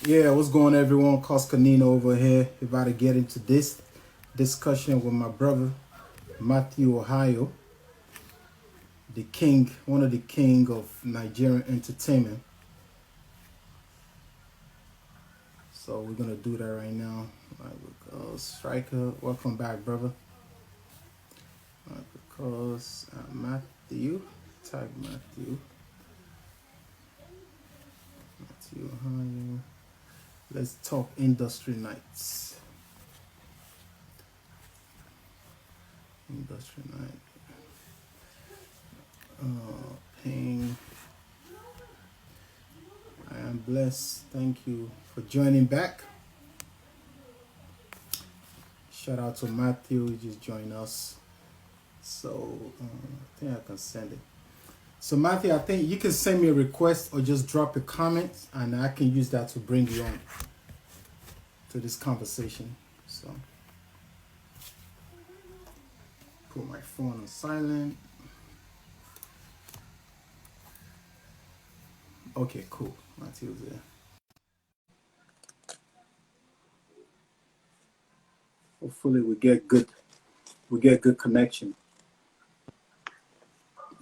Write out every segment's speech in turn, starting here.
Yeah, what's going on, everyone? Coscanino over here. About to get into this discussion with my brother, Mathew, Ohio, the king, one of the king of Nigerian entertainment. So we're gonna do that right now. Striker, welcome back, brother. Because Matthew, type Matthew, Ohio. Let's talk industry nights. Industry night. Ping. I am blessed. Thank you for joining back. Shout out to Matthew. He just joined us. So I think I can send it. So Matthew, I think you can send me a request or just drop a comment, and I can use that to bring you on to this conversation. So put my phone on silent. Okay, cool. Matthew's there. Hopefully we get good connection.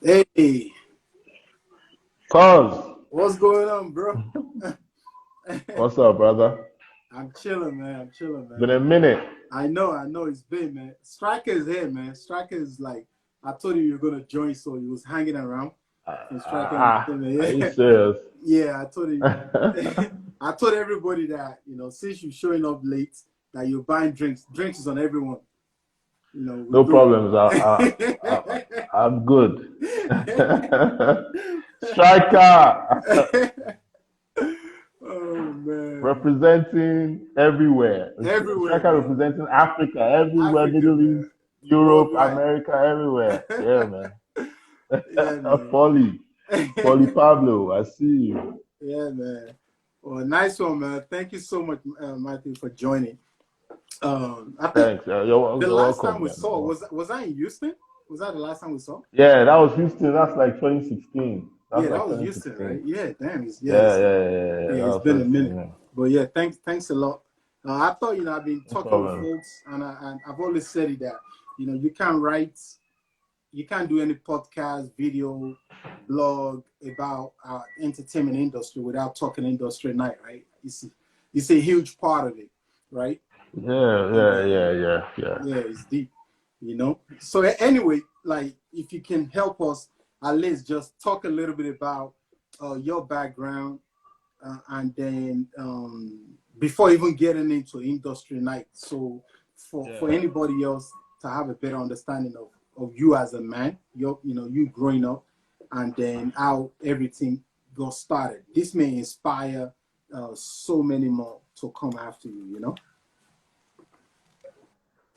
Hey, Cuz, what's going on, bro? what's up, brother? I'm chilling, man. I'm chilling, Been man. a minute. I know it's been, man. Striker is here, man. Striker is like, I told you you're gonna join, so he was hanging around. And Striker Are you Entertainment, serious? yeah, yeah. I told you, I told everybody that since you're showing up late, that you're buying drinks. Drinks is on everyone. We No do. problems. I'm good. Striker Oh man, representing everywhere. everywhere, Striker man. representing Africa everywhere, Africa, Middle man. East, Europe, Worldwide. America, everywhere. Yeah, man. Yeah, man. Polly, Polly Pablo, I see you. Yeah, man. Well, nice one, man. Thank you so much, Matthew, for joining. I think Thanks. the You're last time welcome, we man. saw was I in Houston? Was that the last time we saw? Yeah, that was Houston. That's like 2016. That's Yeah, like that was Houston, right? 2016. Yeah, damn. Yeah. Yeah, That it's was been a minute. 2016. Yeah. But yeah, thanks a lot. I thought I've been No talking with problem. folks, and I've always said it that you can't write, you can't do any podcast, video, blog about our entertainment industry without talking industry night, right? It's a huge part of it, right? And Yeah. yeah, it's deep, So anyway, like if you can help us at least just talk a little bit about your background, and then before even getting into industry night, so for Yeah. anybody else to have a better understanding of you as a man, you growing up, and then how everything got started. This may inspire so many more to come after you.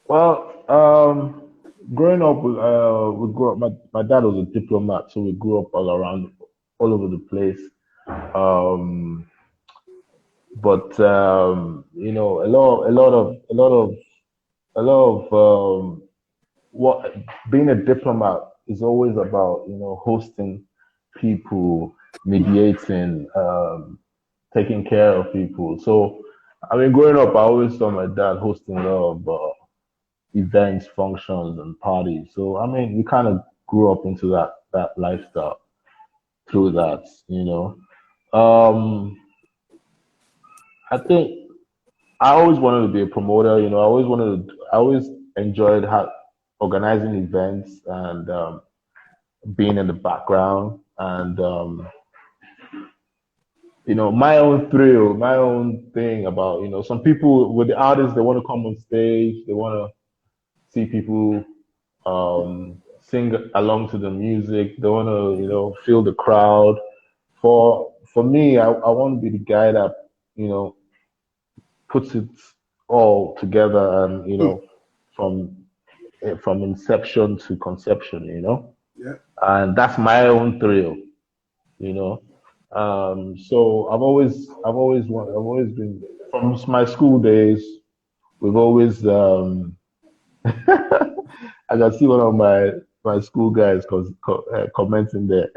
Well, growing up, we grew up. My dad was a diplomat, so we grew up all around, all over the place. Um, but a lot of what being a diplomat is always about, hosting people, mediating, taking care of people. So, I mean, growing up, I always saw my dad hosting a lot of events, functions, and parties. So, I mean, we kind of grew up into that lifestyle through that. Um, I think I always wanted to be a promoter. I always enjoyed organizing events and being in the background and my own thrill, my own thing about some people with the artists, they want to come on stage, they want to see people sing along to the music, they want to feel the crowd. For me, I want to be the guy that you know puts it all together and from from inception to conception, Yeah. and that's my own thrill, you know. So I've always been from my school days. We've always I can see one of my school guys commenting there.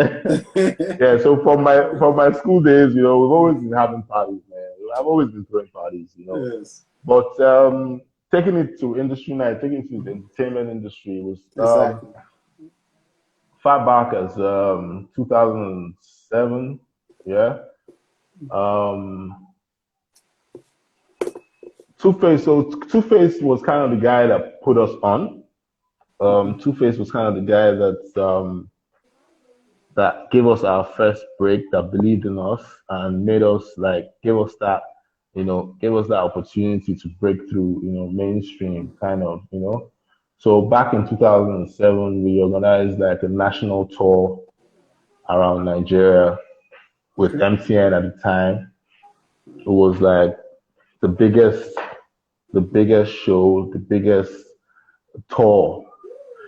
Yeah, so from my school days, we've always been having parties, man. I've always been throwing parties, you know. Yes. But taking it to industry night, taking it to the entertainment industry was Exactly. far back as 2007. Yeah. Um, Two Face. So Two Face was kind of the guy that put us on. Two Face was kind of the guy that gave us our first break, that believed in us and made us like give us that, gave us that opportunity to break through, mainstream kind of, So back in 2007, we organized like a national tour around Nigeria with Okay. MTN at the time. It was like the biggest, the biggest show, the biggest tour.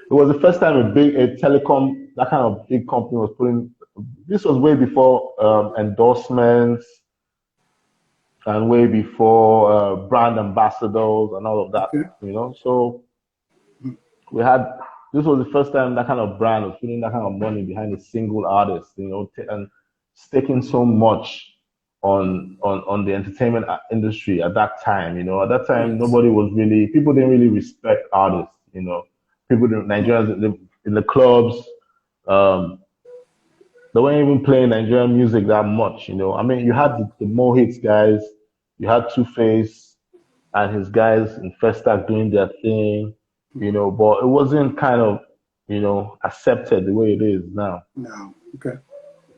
It was the first time a telecom, that kind of big company was putting. This was way before endorsements and way before brand ambassadors and all of that. Okay. So we had. This was the first time that kind of brand was putting that kind of money behind a single artist. And staking so much on the entertainment industry at that time. At that time, Yes. people didn't really respect artists. People didn't, Nigerians in the clubs, um, they weren't even playing Nigerian music that much. I mean, you had the More Hits guys, you had Two Face and his guys in Festac doing their thing, but it wasn't kind of, accepted the way it is now. No. Okay.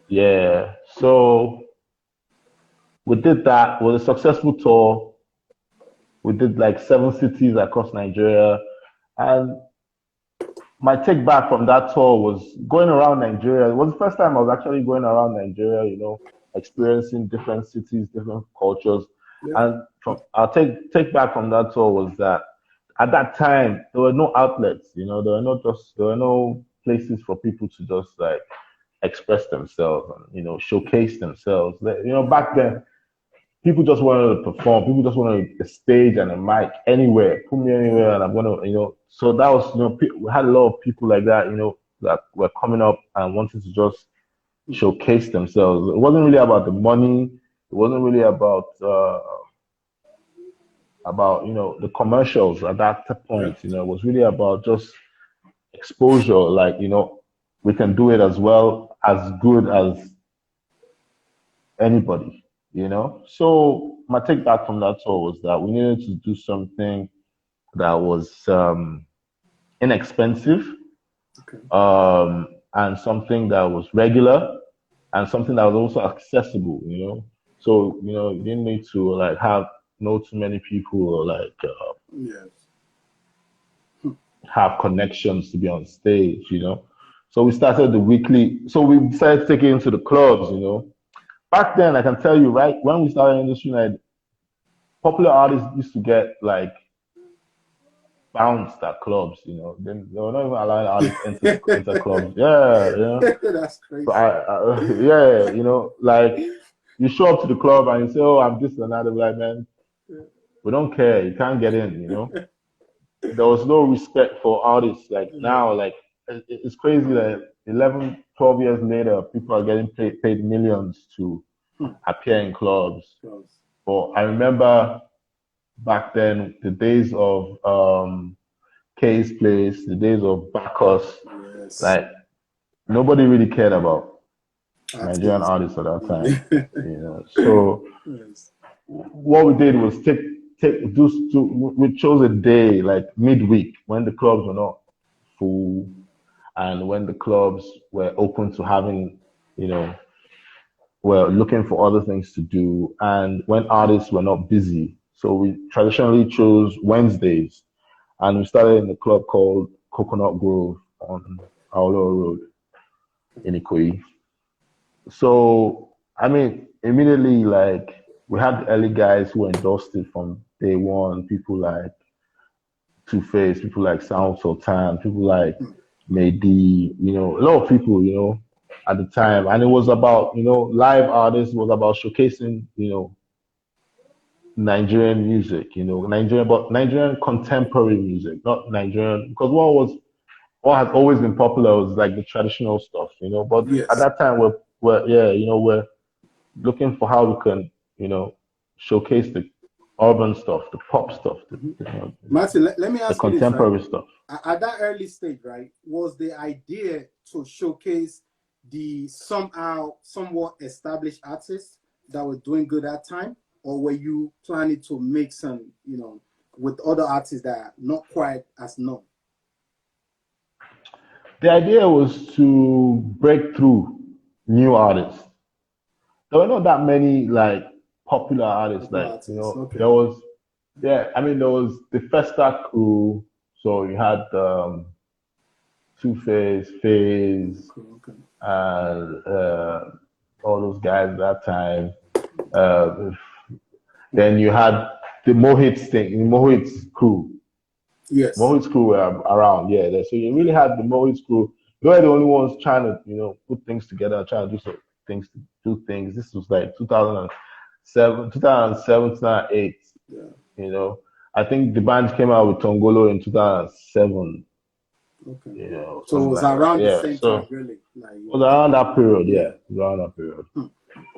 Yeah. So we did that. It was a successful tour. We did like 7 cities across Nigeria. And my take back from that tour was going around Nigeria. It was the first time I was actually going around Nigeria, experiencing different cities, different cultures. Yeah. And I'll take back from that tour was that at that time there were no outlets, there were no places for people to just like express themselves and showcase themselves. Back then people just wanted to perform. People just wanted a stage and a mic anywhere. Put me anywhere, and I'm gonna, So that was, we had a lot of people like that, that were coming up and wanting to just showcase themselves. It wasn't really about the money. It wasn't really about the commercials at that Yeah. point. It was really about just exposure. Like we can do it as well, as good as anybody. So my take back from that tour was that we needed to do something that was inexpensive, Okay. and something that was regular, and something that was also accessible. So you didn't need to like know too many people or like Yes. have connections to be on stage. So we started the weekly. So we decided to take it into the clubs. Back then, I can tell you, right, when we started industry night, popular artists used to get like bounced at clubs. Then they were not even allowing artists into clubs. Yeah, That's So crazy. yeah, like you show up to the club and you say, "Oh, I'm this and that." They're like, "Man, we don't care. You can't get in." There was no respect for artists. Like Yeah. now, like it's crazy that 11, 12 years later, people are getting paid millions to Hmm. appear in clubs. Close. But I remember back then the days of K's Place, the days of Bacchus, Yes. like nobody really cared about Nigerian Artists. artists at that time. Yeah. So Yes. what we did was we chose a day like midweek when the clubs were not full and when the clubs were open to having, you know, were looking for other things to do and when artists were not busy. So we traditionally chose Wednesdays and we started in a club called Coconut Grove on Aolo Road in Ikoyi. So, I mean, immediately, like, we had the early guys who endorsed it from day one. People like Two Face, people like Sound Sultan, people like Mehdi, a lot of people, at the time. And it was about, live artists, was about showcasing, Nigerian music, but Nigerian contemporary music, not Nigerian, because what has always been popular was like the traditional stuff, but at Yes. that time we're looking for how we can, showcase the urban stuff, the pop stuff, Matthew, let me the ask you this, right? contemporary stuff. At that early stage, right, was the idea to showcase the somewhat established artists that were doing good at time, or were you planning to make some, with other artists that are not quite as known? The idea was to break through new artists. There were not that many like popular artists. Okay. There was, there was the Festa crew. So you had Two Face, Phase, Okay. and all those guys at that time. Then you had the Mohit's crew. Yes. Mohit's crew were around, yeah. So you really had the Mohit's crew. They were the only ones trying to, put things together, trying to do things. This was like 2007, 2008. Yeah. I think the band came out with Tongolo in 2007. Okay. So it was around the same time, really. It was around that period, yeah. It was around that period.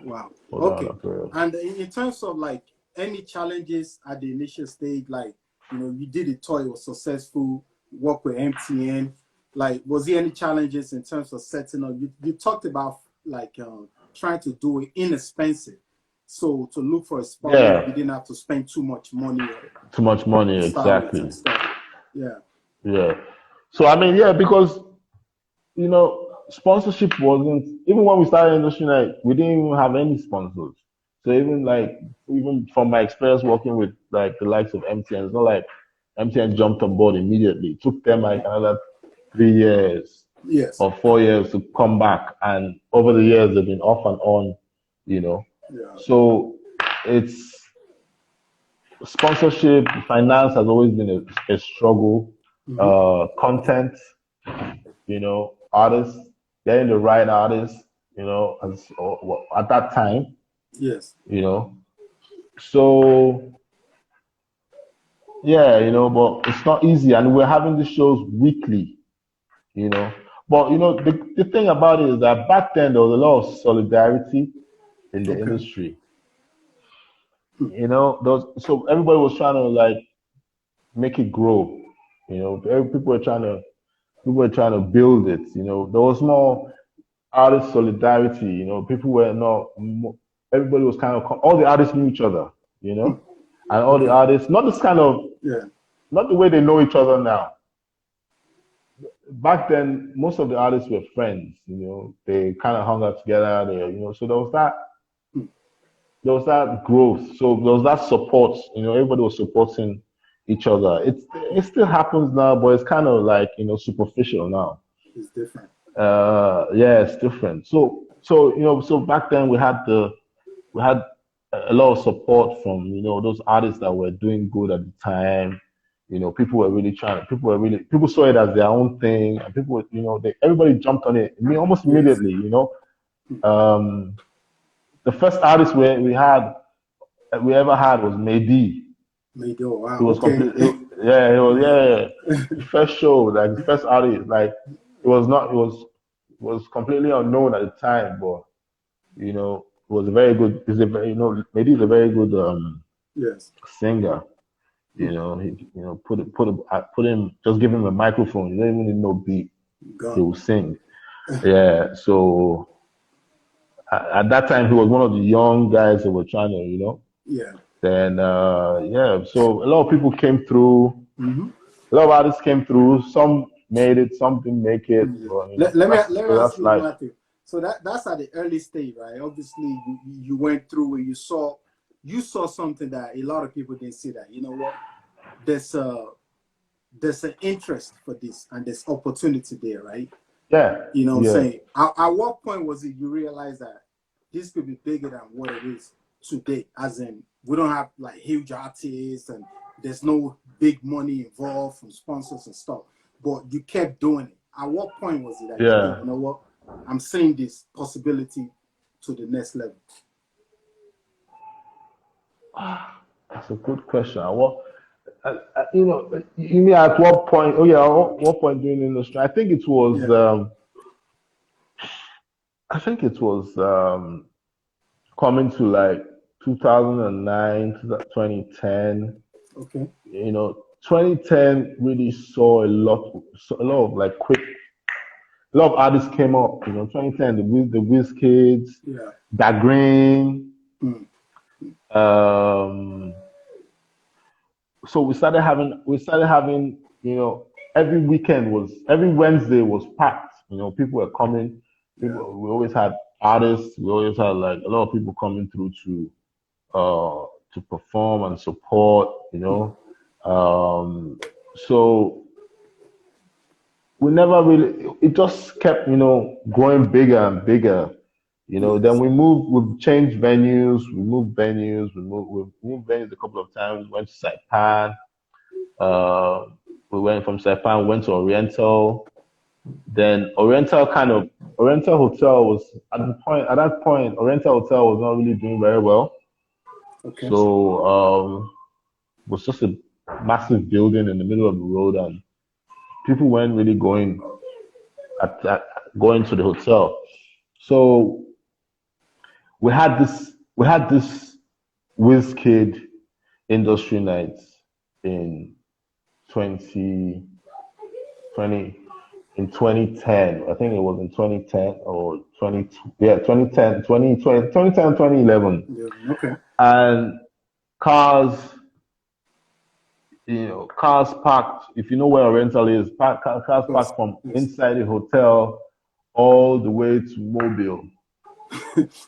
Wow. Okay. And in terms of like any challenges at the initial stage, like you did a tour, it was successful, work with MTN. Like, was there any challenges in terms of setting up? You talked about like trying to do it inexpensive. So to look for a spot, you didn't have to spend too much money. Too much money, exactly. Yeah. So because sponsorship wasn't, even when we started Industry Night, we didn't even have any sponsors. So even from my experience working with like the likes of MTN, it's not like MTN jumped on board immediately. It took them like another 3 years or 4 years to come back, and over the years they've been off and on, So it's sponsorship, finance has always been a struggle. Content, artists, getting the right artists, at that time. Yes. So but it's not easy, and we're having these shows weekly, But the thing about it is that back then there was a lot of solidarity in the industry. So everybody was trying to like make it grow. People were trying to build it. There was more artist solidarity. People were not. Everybody was kind of, all the artists knew each other. And all the artists, not this kind of, not the way they know each other now. Back then, most of the artists were friends. They kind of hung out together. So there was that growth. So there was that support. Everybody was supporting each other. It still happens now, but it's kind of like superficial now. It's different. It's different. So back then we had a lot of support from those artists that were doing good at the time. People were really trying. People saw it as their own thing, and people, everybody jumped on it. Almost immediately. The first artist we ever had was Mehdi. Mehdi, oh, wow. It was the first show, like the first artist, like it was completely unknown at the time, but it was a very good. Mehdi is a very good singer. He put him, just give him a microphone. You don't even need no beat. He will sing. So at that time, he was one of the young guys that were trying to, Then, so a lot of people came through. A lot of artists came through. Some made it, some didn't make it. Let me ask you, Matthew. So that's at the early stage, right? Obviously, you went through where you saw something that a lot of people didn't see. That what, there's an interest for this, and there's opportunity there, right? Yeah. What I'm saying? At what point was it you realized that this could be bigger than what it is today? As in, we don't have like huge artists and there's no big money involved from sponsors and stuff, but you kept doing it. At what point was it that you know what, I'm seeing this possibility to the next level? That's a good question. You mean at what point? Oh yeah, at what point during the industry? I think it was. I think it was coming to like 2009 to 2010. Okay. 2010 really saw a lot of like a lot of artists came up. 2010, the Wizkids, Yeah. Da Green. Mm. So we started having every Wednesday was packed. People were coming. Yeah. We always had artists. We always had like a lot of people coming through to perform and support. So we never really. It just kept growing bigger and bigger. Then Yes. we've changed venues, we've moved venues a couple of times, went to Saipan, uh, we went from Saipan, went to Oriental. Then Oriental Hotel was at that point, Oriental Hotel was not really doing very well. Okay. So it was just a massive building in the middle of the road and people weren't really going to the hotel. So we had this Kid industry night in 2020 in 2010. I think it was in 2010 or 20 yeah 2010 2020 2010 2011. Yeah. Okay. And cars cars parked, if you know where a rental is, cars Yes. parked from Yes. inside the hotel all the way to Mobile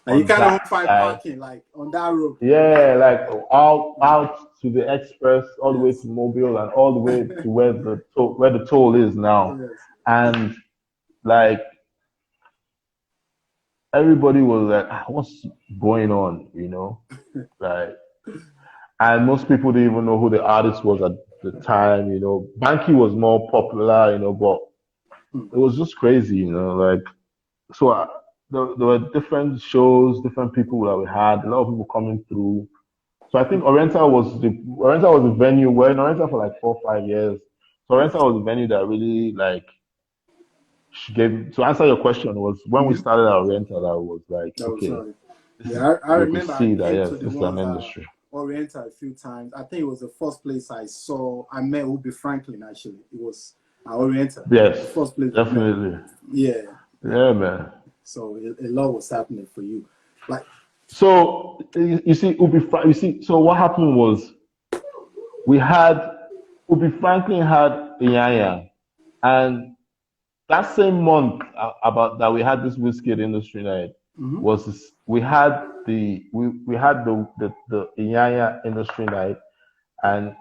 And you on cannot that find side. parking like on that road. Yeah, like out to the express, all the way to Yes. Mobile, and all the way to where the toll is now. Yes. And like everybody was like, "What's going on?" Like, and most people didn't even know who the artist was at the time. Banky was more popular, but Hmm. it was just crazy. Like, so there were different shows, different people that we had, a lot of people coming through. So I think Oriental was the venue. We're in Oriental for like 4 or 5 years. So Yes. Oriental was the venue that really like gave. To answer your question, was when we Hmm. started our Oriental that was like, That was okay, right. this is Yeah, I we could remember I see that came yes, to the this is an ones industry. Oriental a few times. I think it was the first place I met Ubi Franklin actually. It was Oriental. The Yes, first place we met. definitely. Yeah. Yeah. Yeah, man. So a lot was happening for you. Like So you see, so what happened was we had Ubi Franklin had Inyanya, and that same month about that we had this whiskey industry night mhm. was we had the Inyanya industry night, and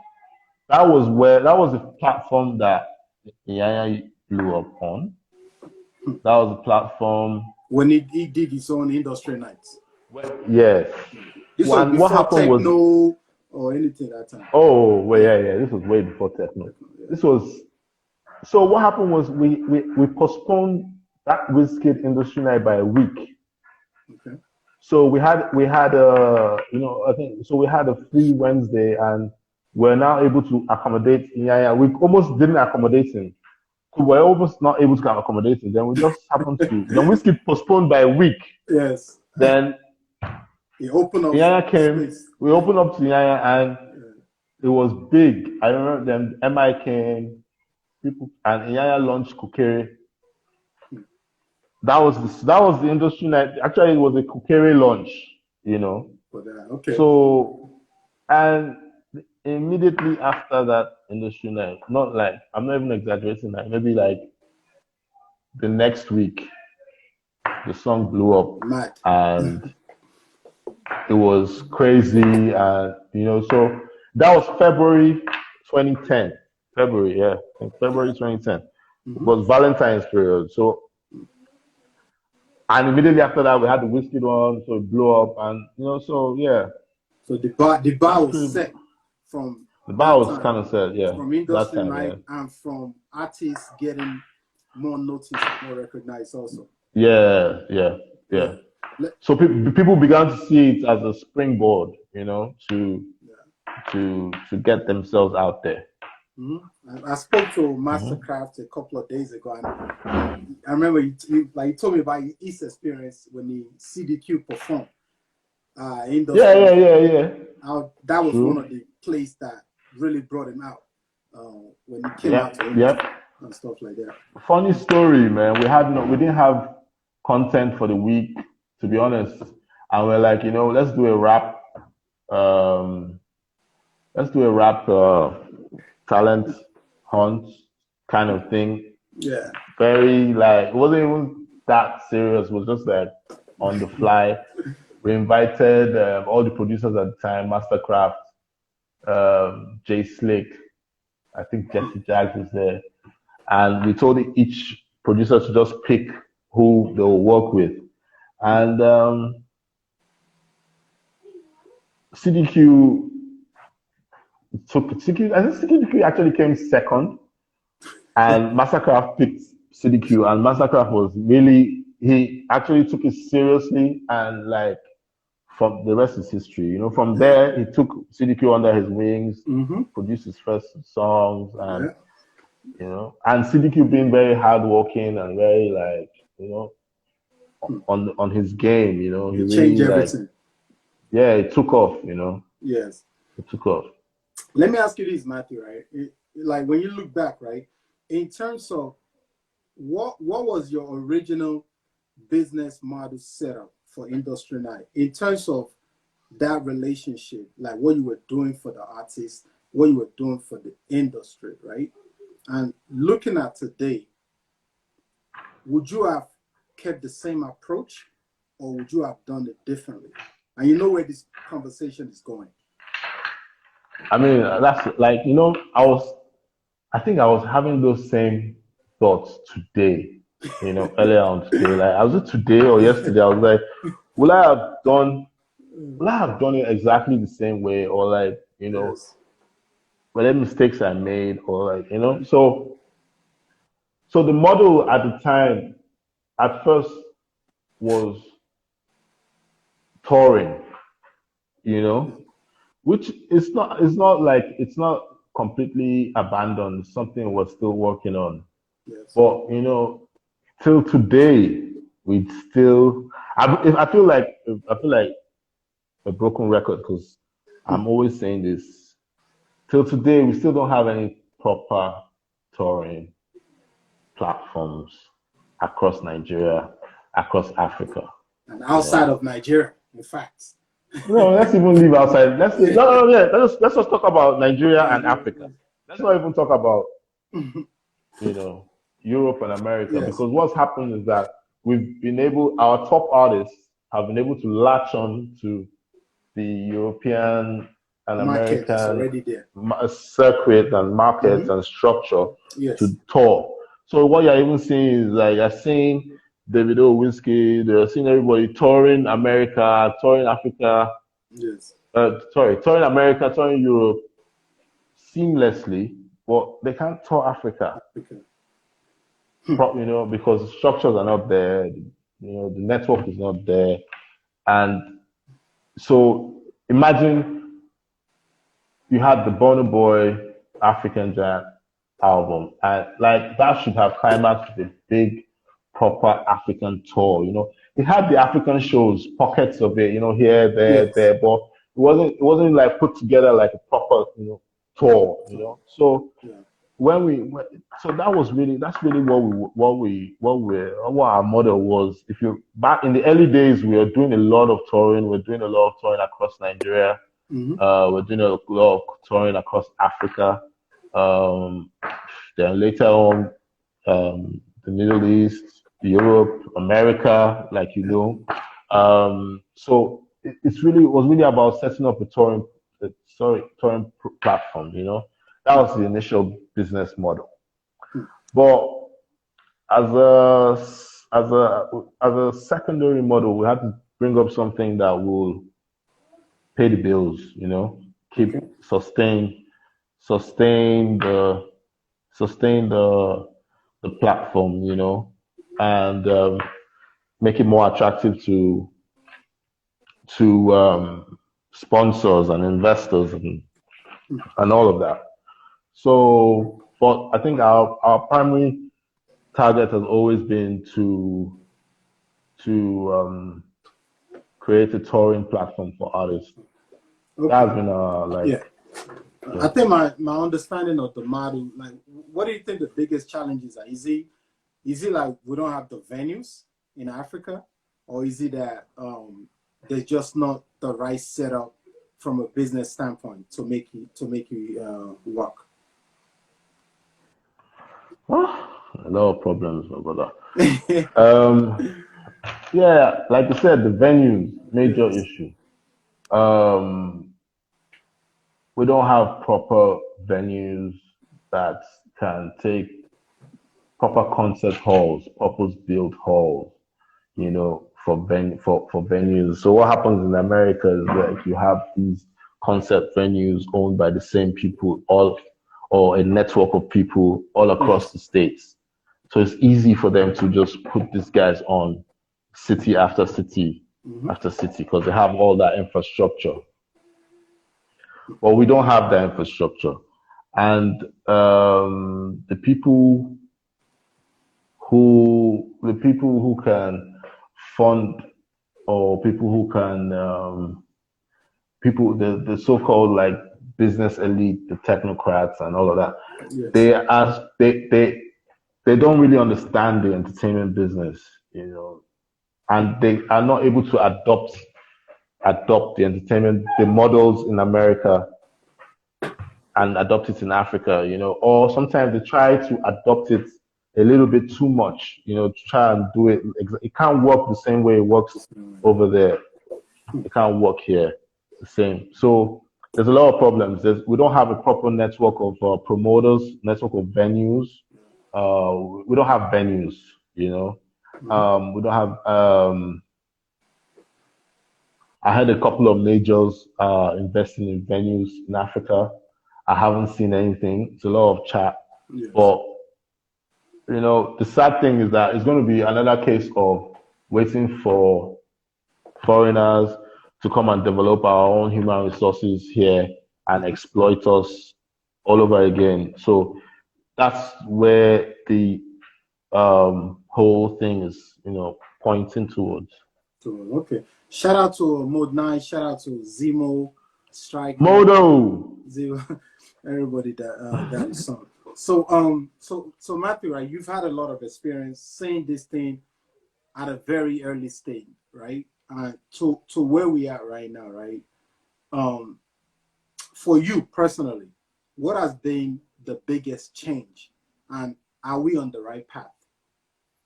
that was the platform that Inyanya blew up on. That was the platform. When he did his own industry nights. Yes. This was And what before happened was, techno or anything that time. oh well, Yeah. yeah, this was way before techno. Techno, yeah. This was So what happened was we postponed that whiskey industry night by a week. Okay. So we had I think so we had a free Wednesday and we're now able to accommodate. Yeah, we almost didn't accommodate him. We're almost not able to accommodate him. Then we just happened to then whiskey postponed by a week. Yes. Then He opened up Yaya came. space. We opened up to Yaya and Yeah. it was big. I remember then MI came, people and Yaya launched Kukere. That was the industry night. Actually, it was a Kukere launch. But okay. So, and immediately after that industry night, not like I'm not even exaggerating, like maybe like the next week, the song blew up, Mad. and it was crazy, and so that was February 2010. February, yeah, I think February 2010. It Mhm. was Valentine's period, so. And immediately after that, we had the whiskey one, so it blew up, and so yeah, So the bar that's was pretty. set from The bar that was time, kind of set, yeah, from that industry time, yeah, night and from artists getting more noticed, more recognized also. yeah, yeah, Yeah. yeah. So people began to see it as a springboard, to get themselves out there. I spoke to Hmm. Mastercraft a couple of days ago, and I remember he told me about his experience when he CDQ performed. industry. Yeah. That was one True. of the plays that really brought him out when he came out to industry and stuff like that. Funny story, man. We didn't have content for the week, to be honest, and we're like, let's do a rap. Let's do a rap talent hunt kind of thing. Yeah. Very like it wasn't even that serious. It was just like on the fly. We invited all the producers at the time, Mastercraft, Jay Slick, I think Jesse Jags was there, and we told each producer to just pick who they will work with, and CDQ took CDQ. I think CDQ actually came second, and Mastercraft picked CDQ, and Mastercraft was really he actually took it seriously, and like from the rest is history. From there he took CDQ under his wings, produced his first songs, and and CDQ being very hardworking and very like on his game. He really changed everything. It took off. Yes, it took off. Let me ask you this, Matthew. Right, like when you look back, right, in terms of what was your original business model setup for Industry Night in terms of that relationship, like what you were doing for the artists, what you were doing for the industry, right? And looking at today, would you have kept the same approach or would you have done it differently? And you know where this conversation is going. I mean, that's like, I think I was having those same thoughts today, earlier on today. Like, I was it today or yesterday? I was like, will I have done it exactly the same way, or like, whatever mistakes I made, or like, so the model at the time, at first, was touring, which it's not completely abandoned. It's something we're still working on. Yes. But till today, we still. I feel like a broken record because I'm always saying this. Till today, we still don't have any proper touring platforms across Nigeria, across Africa, and outside of Nigeria, in fact. No, let's even leave outside. Let's let's just talk about Nigeria and Africa. Let's not even talk about Europe and America, because what's happened is that our top artists have been able to latch on to the European and American circuit and markets and structure to tour. So what you're even seeing is like you're seeing Davido, Whiskey, they're seeing everybody touring America, touring Africa. Yes. Touring America, touring Europe seamlessly, but they can't tour Africa. Because the structures are not there, the network is not there. And so imagine you had the Burna Boy African Giant album, and like that should have climaxed with a big proper African tour. It had the African shows, pockets of it, here, there, but it wasn't like put together like a proper, tour, So so that's really what our model was. If you back in the early days, we were doing a lot of touring. We're doing a lot of touring across Nigeria. We're doing a lot of touring across Africa. Then later on, the Middle East, Europe, America, like so it was really about setting up a touring platform. That was the initial business model. But as a secondary model, we had to bring up something that will pay the bills. Sustain the platform, and make it more attractive to sponsors and investors and all of that. So, but I think our primary target has always been to create a touring platform for artists. Okay. That's been like. Yeah. I think my understanding of the model, like, what do you think the biggest challenges are? Is it like we don't have the venues in Africa, or is it that there's just not the right setup from a business standpoint to make you work? A lot of problems, my brother. Yeah, like you said, the venues, major Yes. issue. Um, we don't have proper venues that can take proper concert halls, purpose-built halls, for venues. So what happens in America is that you have these concert venues owned by the same people, or a network of people all across Yes. the states. So it's easy for them to just put these guys on city after city Mm-hmm. after city because they have all that infrastructure. But we don't have that infrastructure. And the people who can fund, or people who can the so-called like business elite, the technocrats and all of that, Yes. they don't really understand the entertainment business, and they are not able to adopt the models in America and adopt it in Africa, or sometimes they try to adopt it a little bit too much, to try and do it. It can't work the same way it works over there. It can't work here the same. So there's a lot of problems. We don't have a proper network of promoters, network of venues. We don't have venues, we don't have. I had a couple of majors investing in venues in Africa. I haven't seen anything. It's a lot of chat. Yes. But, the sad thing is that it's going to be another case of waiting for foreigners to come and develop our own human resources here and exploit us all over again. So that's where the whole thing is, pointing towards. So, okay. Shout out to Mode 9, shout out to Zemo, Strike, Modo! Zemo, everybody that is on. So Matthew, right, you've had a lot of experience seeing this thing at a very early stage, right? To where we are right now, right? For you personally, what has been the biggest change, and are we on the right path?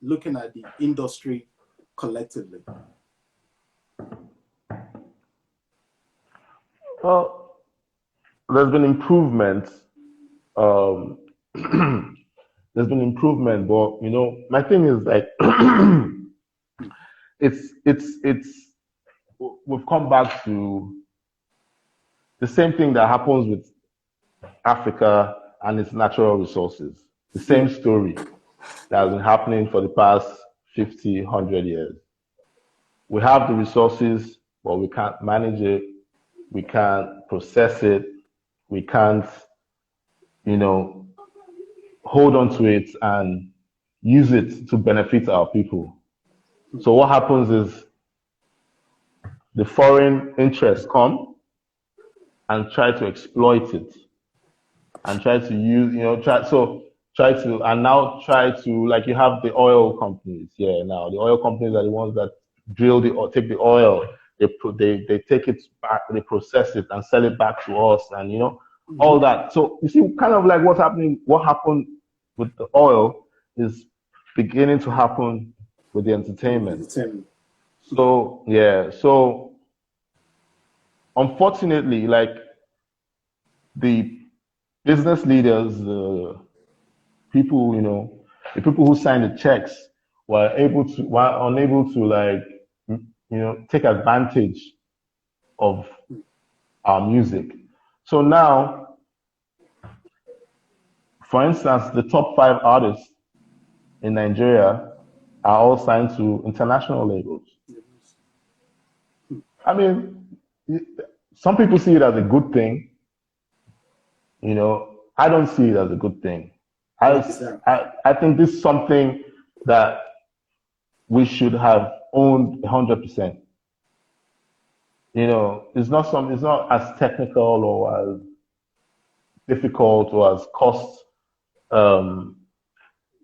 Looking at the industry collectively. Well, there's been improvement. There's been improvement, but my thing is like it's we've come back to the same thing that happens with Africa and its natural resources. The same story that has been happening for the past 50, 100 years. We have the resources, but we can't manage it. We can't process it. We can't, hold on to it and use it to benefit our people. So what happens is the foreign interests come and try to exploit it and try to use, try to, like, you have the oil companies here now. The oil companies are the ones that take the oil, they take it back, they process it and sell it back to us, and all that. So you see, kind of like what happened with the oil is beginning to happen with the entertainment. So yeah, so unfortunately, like, the business leaders, the people who sign the checks were unable to, like, take advantage of our music. So now, for instance, the top 5 artists in Nigeria are all signed to international labels. I mean, some people see it as a good thing. I don't see it as a good thing. I think this is something that we should have owned 100%. You know, it's not as technical or as difficult or as cost. Um,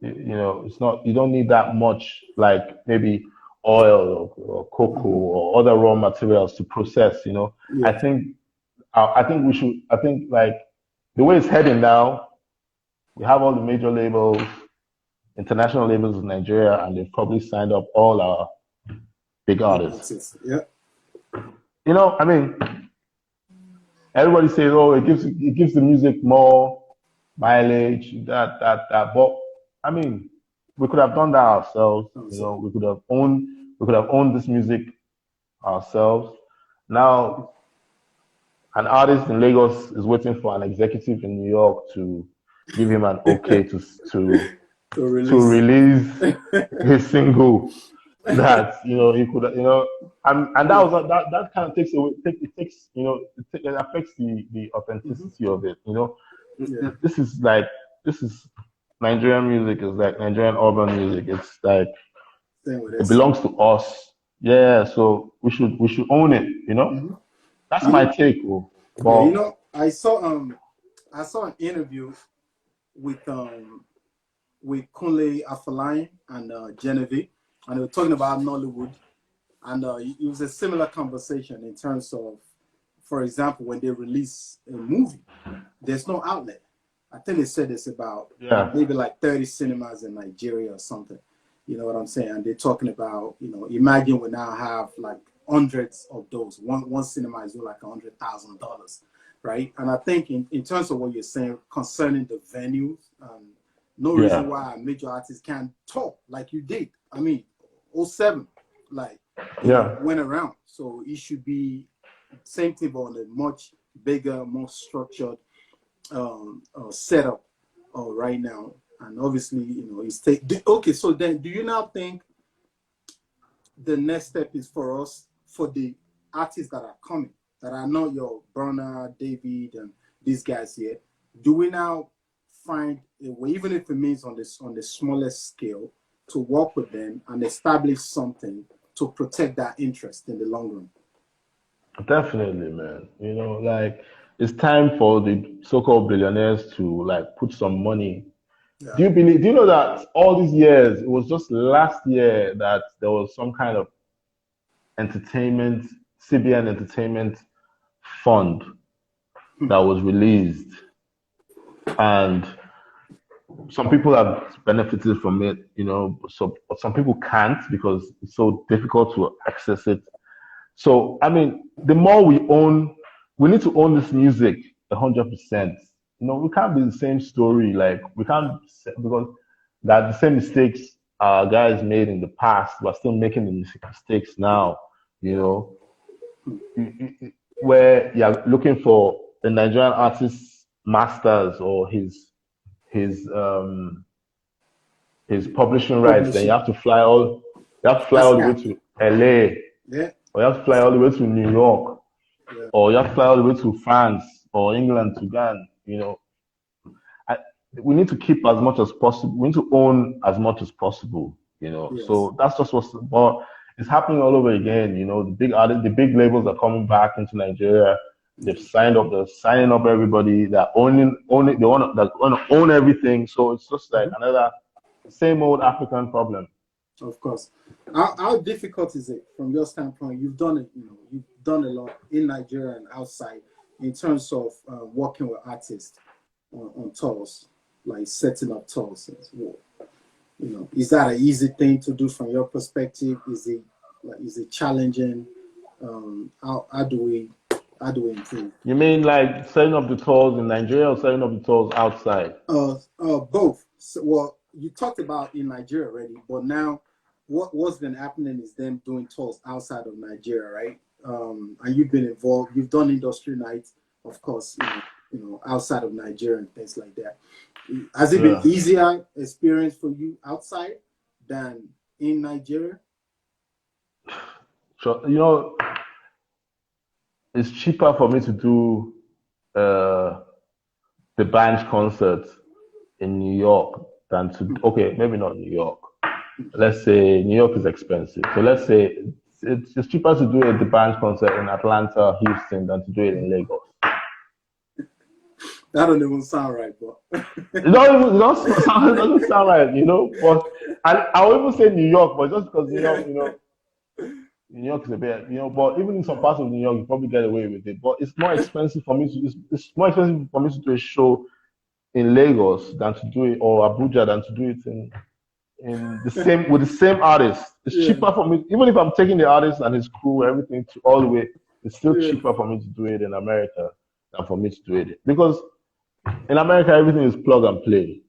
you know, it's not. You don't need that much, like maybe oil or cocoa Hmm. or other raw materials to process. You know, I Yeah. think I think we should. I think like the way it's heading now, we have all the major labels, international labels in Nigeria, and they've probably signed up all our big Big artists. artists. Yeah. You know, I mean, everybody says, "Oh, it gives the music more mileage." That. But I mean, we could have done that ourselves. You Also. know, we could have owned this music ourselves. Now, an artist in Lagos is waiting for an executive in New York to give him an okay To to release. release his single that you know he could you know and that Yeah. was that kind of takes away it takes you know it affects the Hmm. authenticity of it, you know. Yeah. This is like this is Nigerian music is like Nigerian urban music. It's like Same with it this. belongs to us. Yeah, so we should own it, you know. Hmm. That's You my know. take. Oh. Yeah. You But know. I saw an interview with Kunle Afolayan and Genevieve, and they were talking about Nollywood, and it was a similar conversation in terms of, for example, when they release a movie, there's no outlet. I think they said it's about yeah, maybe like 30 cinemas in Nigeria or something. You know what I'm saying? And they're talking about, imagine we now have like hundreds of those. One cinema is worth like $100,000, right? And I think in terms of what you're saying concerning the venues, no reason yeah, why a major artist can't talk like you did. I mean, '07, like, yeah. went around. So it should be same thing, but on a much bigger, more structured setup right now. And obviously, okay. So then, do you now think the next step is for us, for the artists that are coming, that are not your Burner, David, and these guys here? Do we now find a way, even if it means on the smallest scale, to work with them and establish something to protect that interest in the long run? Definitely, man. You know, like it's time for the so-called billionaires to like put some money. Yeah. Do you know that all these years, it was just last year that there was some kind of entertainment, CBN entertainment fund Hmm. that was released, and some people have benefited from it, you know, so but some people can't because it's so difficult to access it. So, I mean, the more we need to own this music 100%. You know, we can't be the same story. Like, we can't, because that the same mistakes guys made in the past, we're still making the mistakes now, you know, where you're looking for the Nigerian artist's masters or his his publishing rights, then Publishing. you have to fly That's all the way scam. to LA, Yeah. or you have to fly all the way to New York, Yeah. or you have to fly all the way to France or England to Ghana. You know, I, we need to keep as much as possible. We need to own as much as possible. You know, Yes. so that's just what's. But it's happening all over again. You know, the big artists, the big labels are coming back into Nigeria. They've Mhm. signed up. They're signing up everybody. They're owning. They want to own everything. So it's just like Mhm. another same old African problem. Of course. How difficult is it from your standpoint? You've done it, you've done a lot in Nigeria and outside in terms of working with artists on tours, like setting up tours as well. Is that an easy thing to do from your perspective? Is it challenging? How do we improve? You mean like setting up the tours in Nigeria or setting up the tours outside? Both. So, well, you talked about in Nigeria already, but now what's been happening is them doing tours outside of Nigeria, right? And you've been involved. You've done industry nights, of course, outside of Nigeria and things like that. Has it been Yeah. easier experience for you outside than in Nigeria? So, you know, it's cheaper for me to do uh, the band concert in New York than to, okay, maybe not New York. Let's say New York is expensive. So let's say it's cheaper to do a the band concert in Atlanta, Houston, than to do it in Lagos. That don't even sound right, but It doesn't sound right, you know. But I would even say New York, but just because New York is a bit, But even in some parts of New York, you probably get away with it. But it's more expensive for me to. It's more expensive for me to do a show in Lagos than to do it, or Abuja, than to do it in the same with the same artist. It's cheaper for me, even if I'm taking the artist and his crew, everything to all the way. It's still cheaper for me to do it in America than for me to do it because in America everything is plug and play.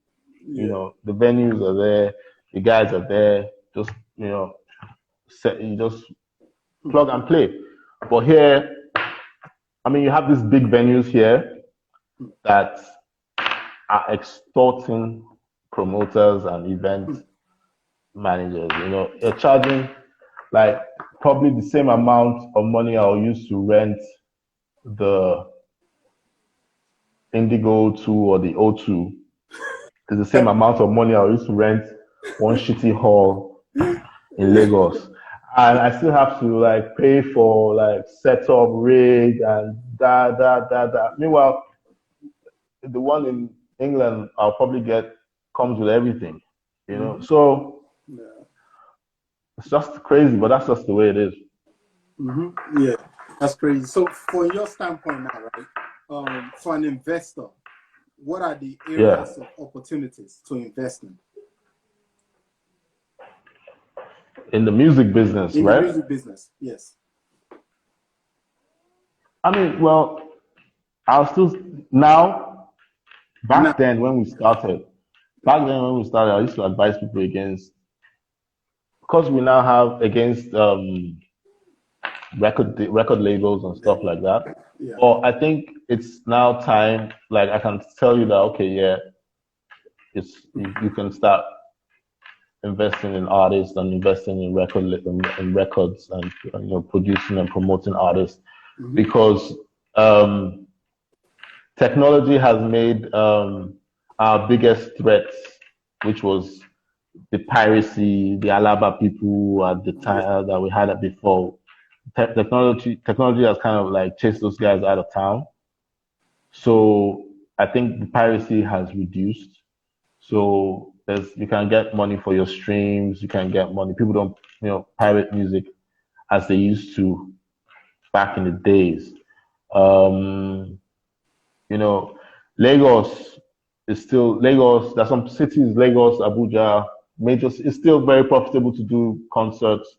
You know, the venues are there, the guys are there. Just you just plug and play. But here, I mean, you have these big venues here that are extorting promoters and event managers. You're charging like probably the same amount of money I'll use to rent the Indigo 2 or the O2 is the same amount of money I'll use to rent one shitty hall in Lagos. And I still have to like pay for like setup rig and da. Meanwhile, the one in England I'll probably get comes with everything, So it's just crazy, but that's just the way it is. Yeah, that's crazy. So, from your standpoint now, right? For an investor, what are the areas of opportunities to invest in? In the music business, in right? In the music business, yes. I mean, well, I'll still back then when we started, I used to advise people against, because we now have against record labels and stuff like that. Yeah. But I think it's now time. Like I can tell you that you can start investing in artists and investing in records and producing and promoting artists because technology has made our biggest threats, which was the piracy, the Alaba people at the time that we had it before. Technology has kind of like chased those guys out of town. So I think the piracy has reduced. So you can get money for your streams. You can get money. People don't pirate music as they used to back in the days. Lagos is still Lagos. There's some cities, Lagos, Abuja, major. It's still very profitable to do concerts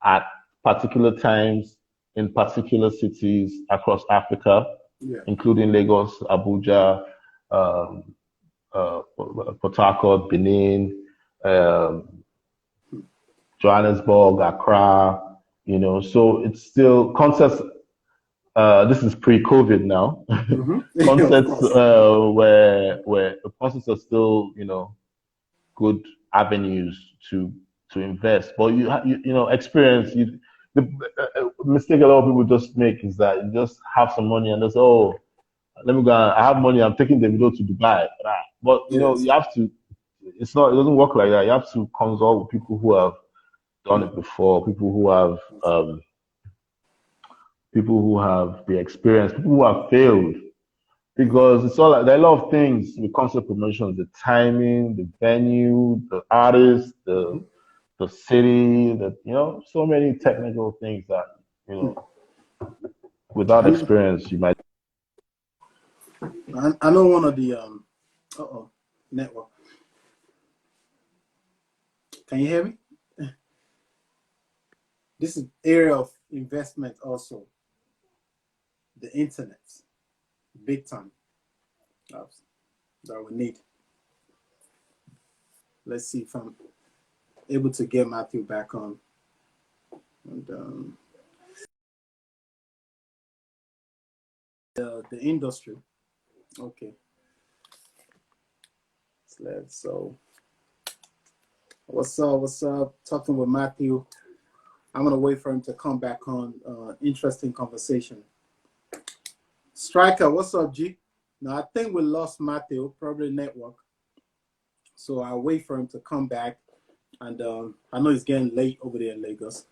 at particular times in particular cities across Africa, including Lagos, Abuja, Port Harcourt, Benin, Johannesburg, Accra. So it's still concerts. This is pre-COVID now. Concerts where concerts are still good avenues to invest, but experience. The mistake a lot of people just make is that you just have some money and just let me go. I have money. I'm taking the video to Dubai, but you have to. It doesn't work like that. You have to consult with people who have done it before, people who have the experience, people who have failed. Because it's all like there are a lot of things with concert promotions: the timing, the venue, the artist, the city, so many technical things that without experience you might. I know one of the network. Can you hear me? This is area of investment also. The internet, big time. That we need. Let's see if I'm able to get Mathew back on. And the industry. Okay. So what's up? Talking with Mathew. I'm gonna wait for him to come back on. Interesting conversation. Striker, what's up, G? Now I think we lost Mathew, probably network. So I'll wait for him to come back. And I know it's getting late over there in Lagos.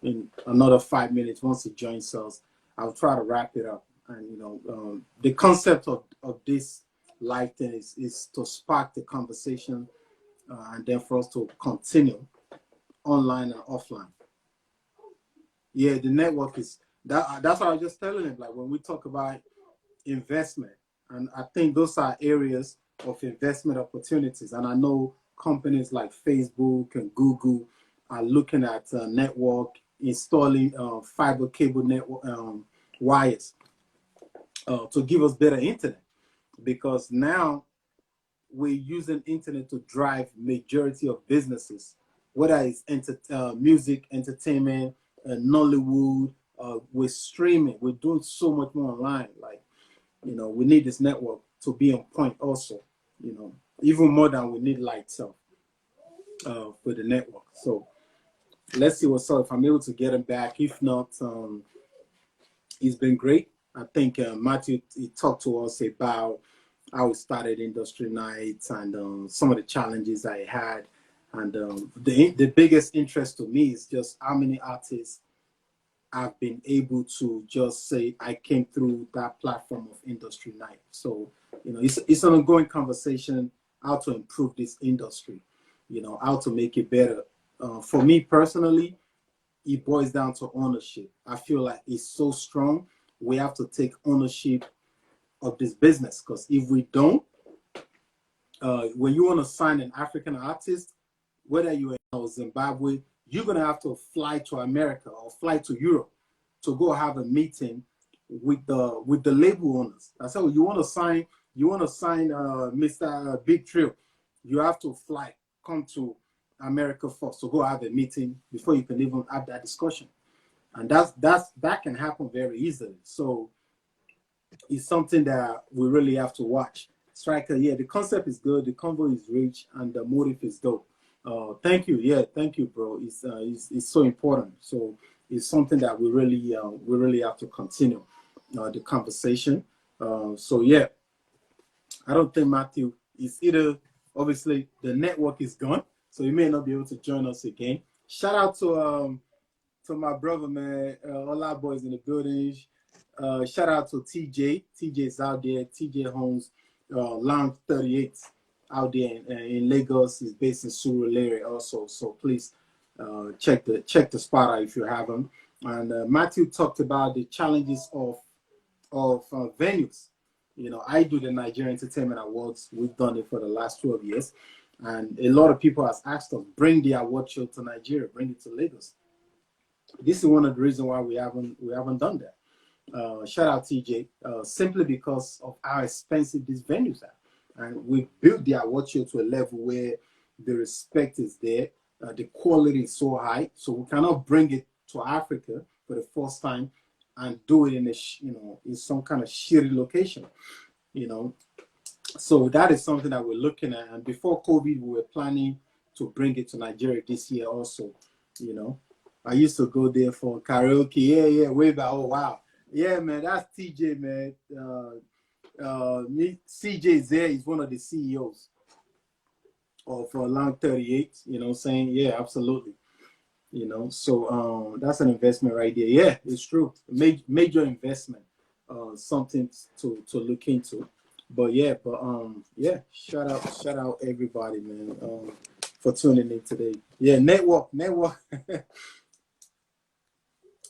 In another 5 minutes, once he joins us, I'll try to wrap it up. And the concept of this live thing is to spark the conversation, and then for us to continue online and offline. Yeah, the network is that's what I was just telling him. Like when we talk about investment, and I think those are areas of investment opportunities. And I know companies like Facebook and Google are looking at network, installing fiber cable network wires to give us better internet, because now we're using internet to drive majority of businesses, whether it's music, entertainment, Nollywood, we're streaming, we're doing so much more online. Like, we need this network to be on point also, even more than we need light itself for the network. So let's see what's up. If I'm able to get him back. If not, it's been great. I think Mathew, he talked to us about how we started industry nights and some of the challenges I had. And the biggest interest to me is just how many artists I've been able to just say I came through that platform of industry night. So, it's an ongoing conversation, how to improve this industry, how to make it better. For me personally, it boils down to ownership. I feel like it's so strong. We have to take ownership of this business, because if we don't, when you want to sign an African artist, whether you're in Zimbabwe, you're going to have to fly to America or fly to Europe to go have a meeting with the label owners. I said, well, you want to sign Mr. Big Trill, you have to come to America first to go have a meeting before you can even have that discussion. And that can happen very easily. So it's something that we really have to watch. Striker, yeah, the concept is good, the convo is rich, and the motive is dope. Thank you, yeah, thank you, bro. It's so important. So it's something that we really have to continue the conversation. So yeah, I don't think Mathew is either. Obviously, the network is gone, so he may not be able to join us again. Shout out to my brother, man. All our boys in the building. Shout out to TJ. TJ's out there. TJ Holmes, Lounge 38, out there in Lagos. He's based in Surulere also. So please check the spot out if you haven't. And Mathew talked about the challenges of venues. I do the Nigerian Entertainment Awards. We've done it for the last 12 years. And a lot of people have asked us, bring the award show to Nigeria, bring it to Lagos. This is one of the reasons why we haven't done that. Shout out TJ, simply because of how expensive these venues are. And we built the award show to a level where the respect is there, the quality is so high, so we cannot bring it to Africa for the first time and do it in some kind of shitty location, So that is something that we're looking at. And before COVID, we were planning to bring it to Nigeria this year also. I used to go there for karaoke. Yeah, way back. Oh wow. Yeah, man, that's TJ, man. CJ is there. He's one of the CEOs of Long 38. You know what I'm saying? Yeah, absolutely. So that's an investment right there. Yeah, it's true. Major investment. Something to look into. But yeah, shout out everybody, man, for tuning in today. Yeah, network.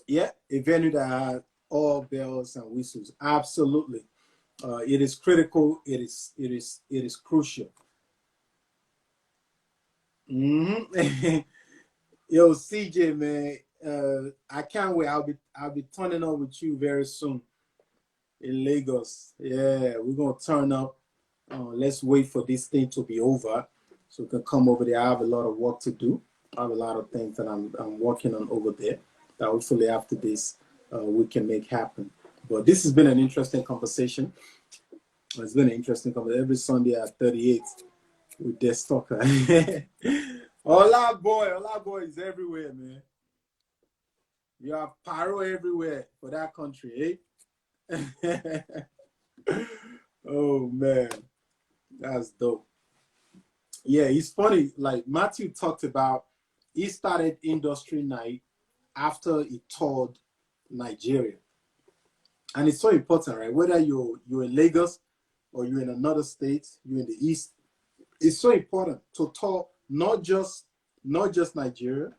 Yeah, a venue that has all bells and whistles. Absolutely. It is critical. It is crucial. Mm-hmm. Yo, CJ, man, I can't wait. I'll be turning up with you very soon in Lagos. Yeah, we're gonna turn up. Let's wait for this thing to be over so we can come over there. I have a lot of work to do. I have a lot of things that I'm working on over there that hopefully after this we can make happen. But this has been an interesting conversation. It's been an interesting conversation. Every Sunday at 38 with their stalker. Hola boy is everywhere, man. You have Paro everywhere for that country, eh? Oh man, that's dope. Yeah, it's funny. Like Mathew talked about he started Industry Night after he toured Nigeria. And it's so important, right? Whether you're in Lagos or you're in another state, you're in the East, it's so important to tour not just Nigeria.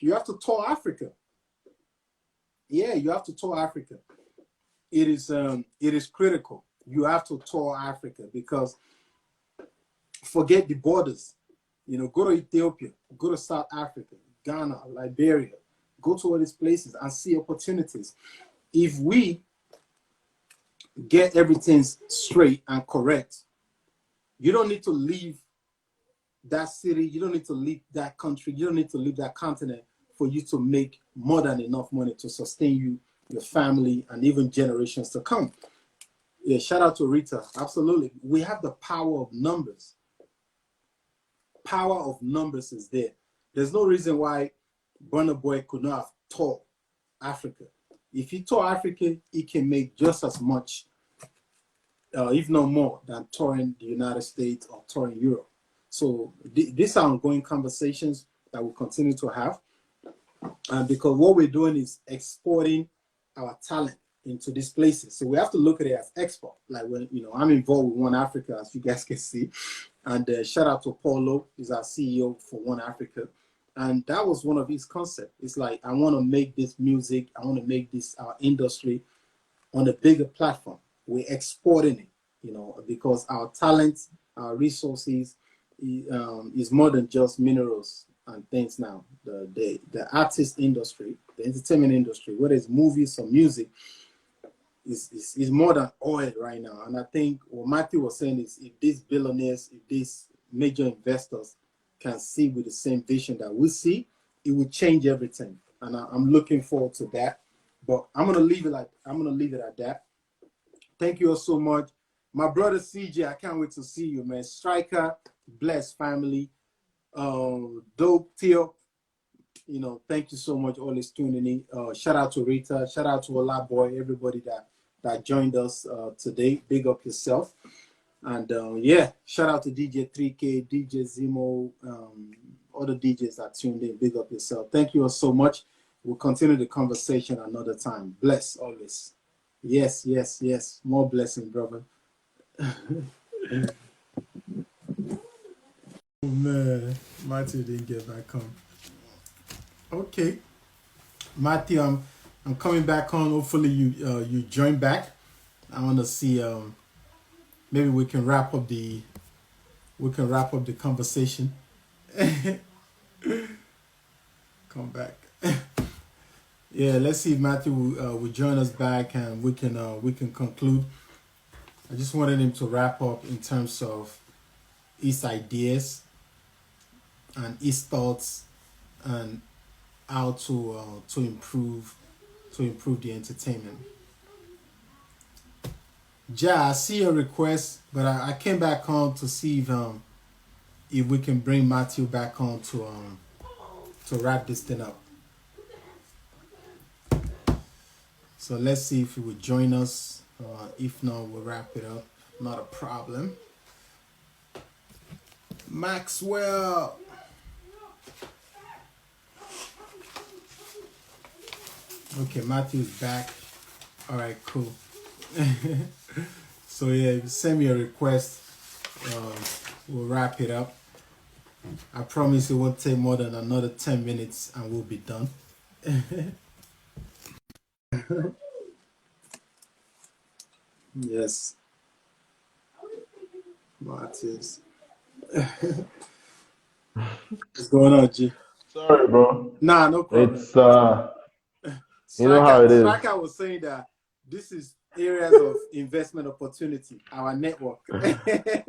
You have to tour Africa. Yeah, you have to tour Africa. It is critical. You have to tour Africa because forget the borders. You know, go to Ethiopia, go to South Africa, Ghana, Liberia, go to all these places and see opportunities. If we get everything straight and correct, you don't need to leave that city, you don't need to leave that country, you don't need to leave that continent for you to make more than enough money to sustain you, your family, and even generations to come. Yeah, shout out to Rita. Absolutely. We have the power of numbers. Power of numbers is there. There's no reason why Burna Boy could not have toured Africa. If he toured Africa, he can make just as much, if not more, than touring the United States or touring Europe. So these are ongoing conversations that we'll continue to have. Because what we're doing is exporting our talent into these places. So we have to look at it as export. Like when, you know, I'm involved with One Africa, as you guys can see. And shout out to Paulo, he's our CEO for One Africa. And that was one of his concepts. It's like, I want to make this music, I want to make this our industry on a bigger platform. We're exporting it, you know, because our talent, our resources is more than just minerals and things now. The artist industry, the entertainment industry, whether it's movies or music, is more than oil right now. And I think what Mathew was saying is if these billionaires, if these major investors can see with the same vision that we see, it will change everything. And I'm looking forward to that. But I'm gonna leave it at that. Thank you all so much. My brother CJ, I can't wait to see you, man. Striker, bless family. Dope Theo, you know, thank you so much, always tuning in. Shout out to Rita, shout out to Ola Boy, everybody that joined us today. Big up yourself. And yeah, shout out to DJ 3K, DJ Zimo, all the DJs that tuned in. Big up yourself. Thank you all so much. We'll continue the conversation another time. Bless always. Yes, yes, yes. More blessing, brother. Oh man, Matthew didn't get back on. Okay, Matthew, I'm coming back on. Hopefully you join back. I want to see maybe we can wrap up the conversation. Come back. Yeah, let's see if Matthew will join us back and we can conclude. I just wanted him to wrap up in terms of his ideas and his thoughts and how to improve the entertainment. Ja, I see your request, but I came back on to see if we can bring Mathew back on to wrap this thing up. So let's see if he would join us. If not, we'll wrap it up. Not a problem. Maxwell. Okay, Matthew's back. All right, cool. So yeah, send me a request. We'll wrap it up. I promise it won't take more than another 10 minutes and we'll be done. Yes. Martins. What's going on, G? Sorry, bro. Nah, no problem. It's you know how it is. Striker was saying that this is areas of investment opportunity, our network.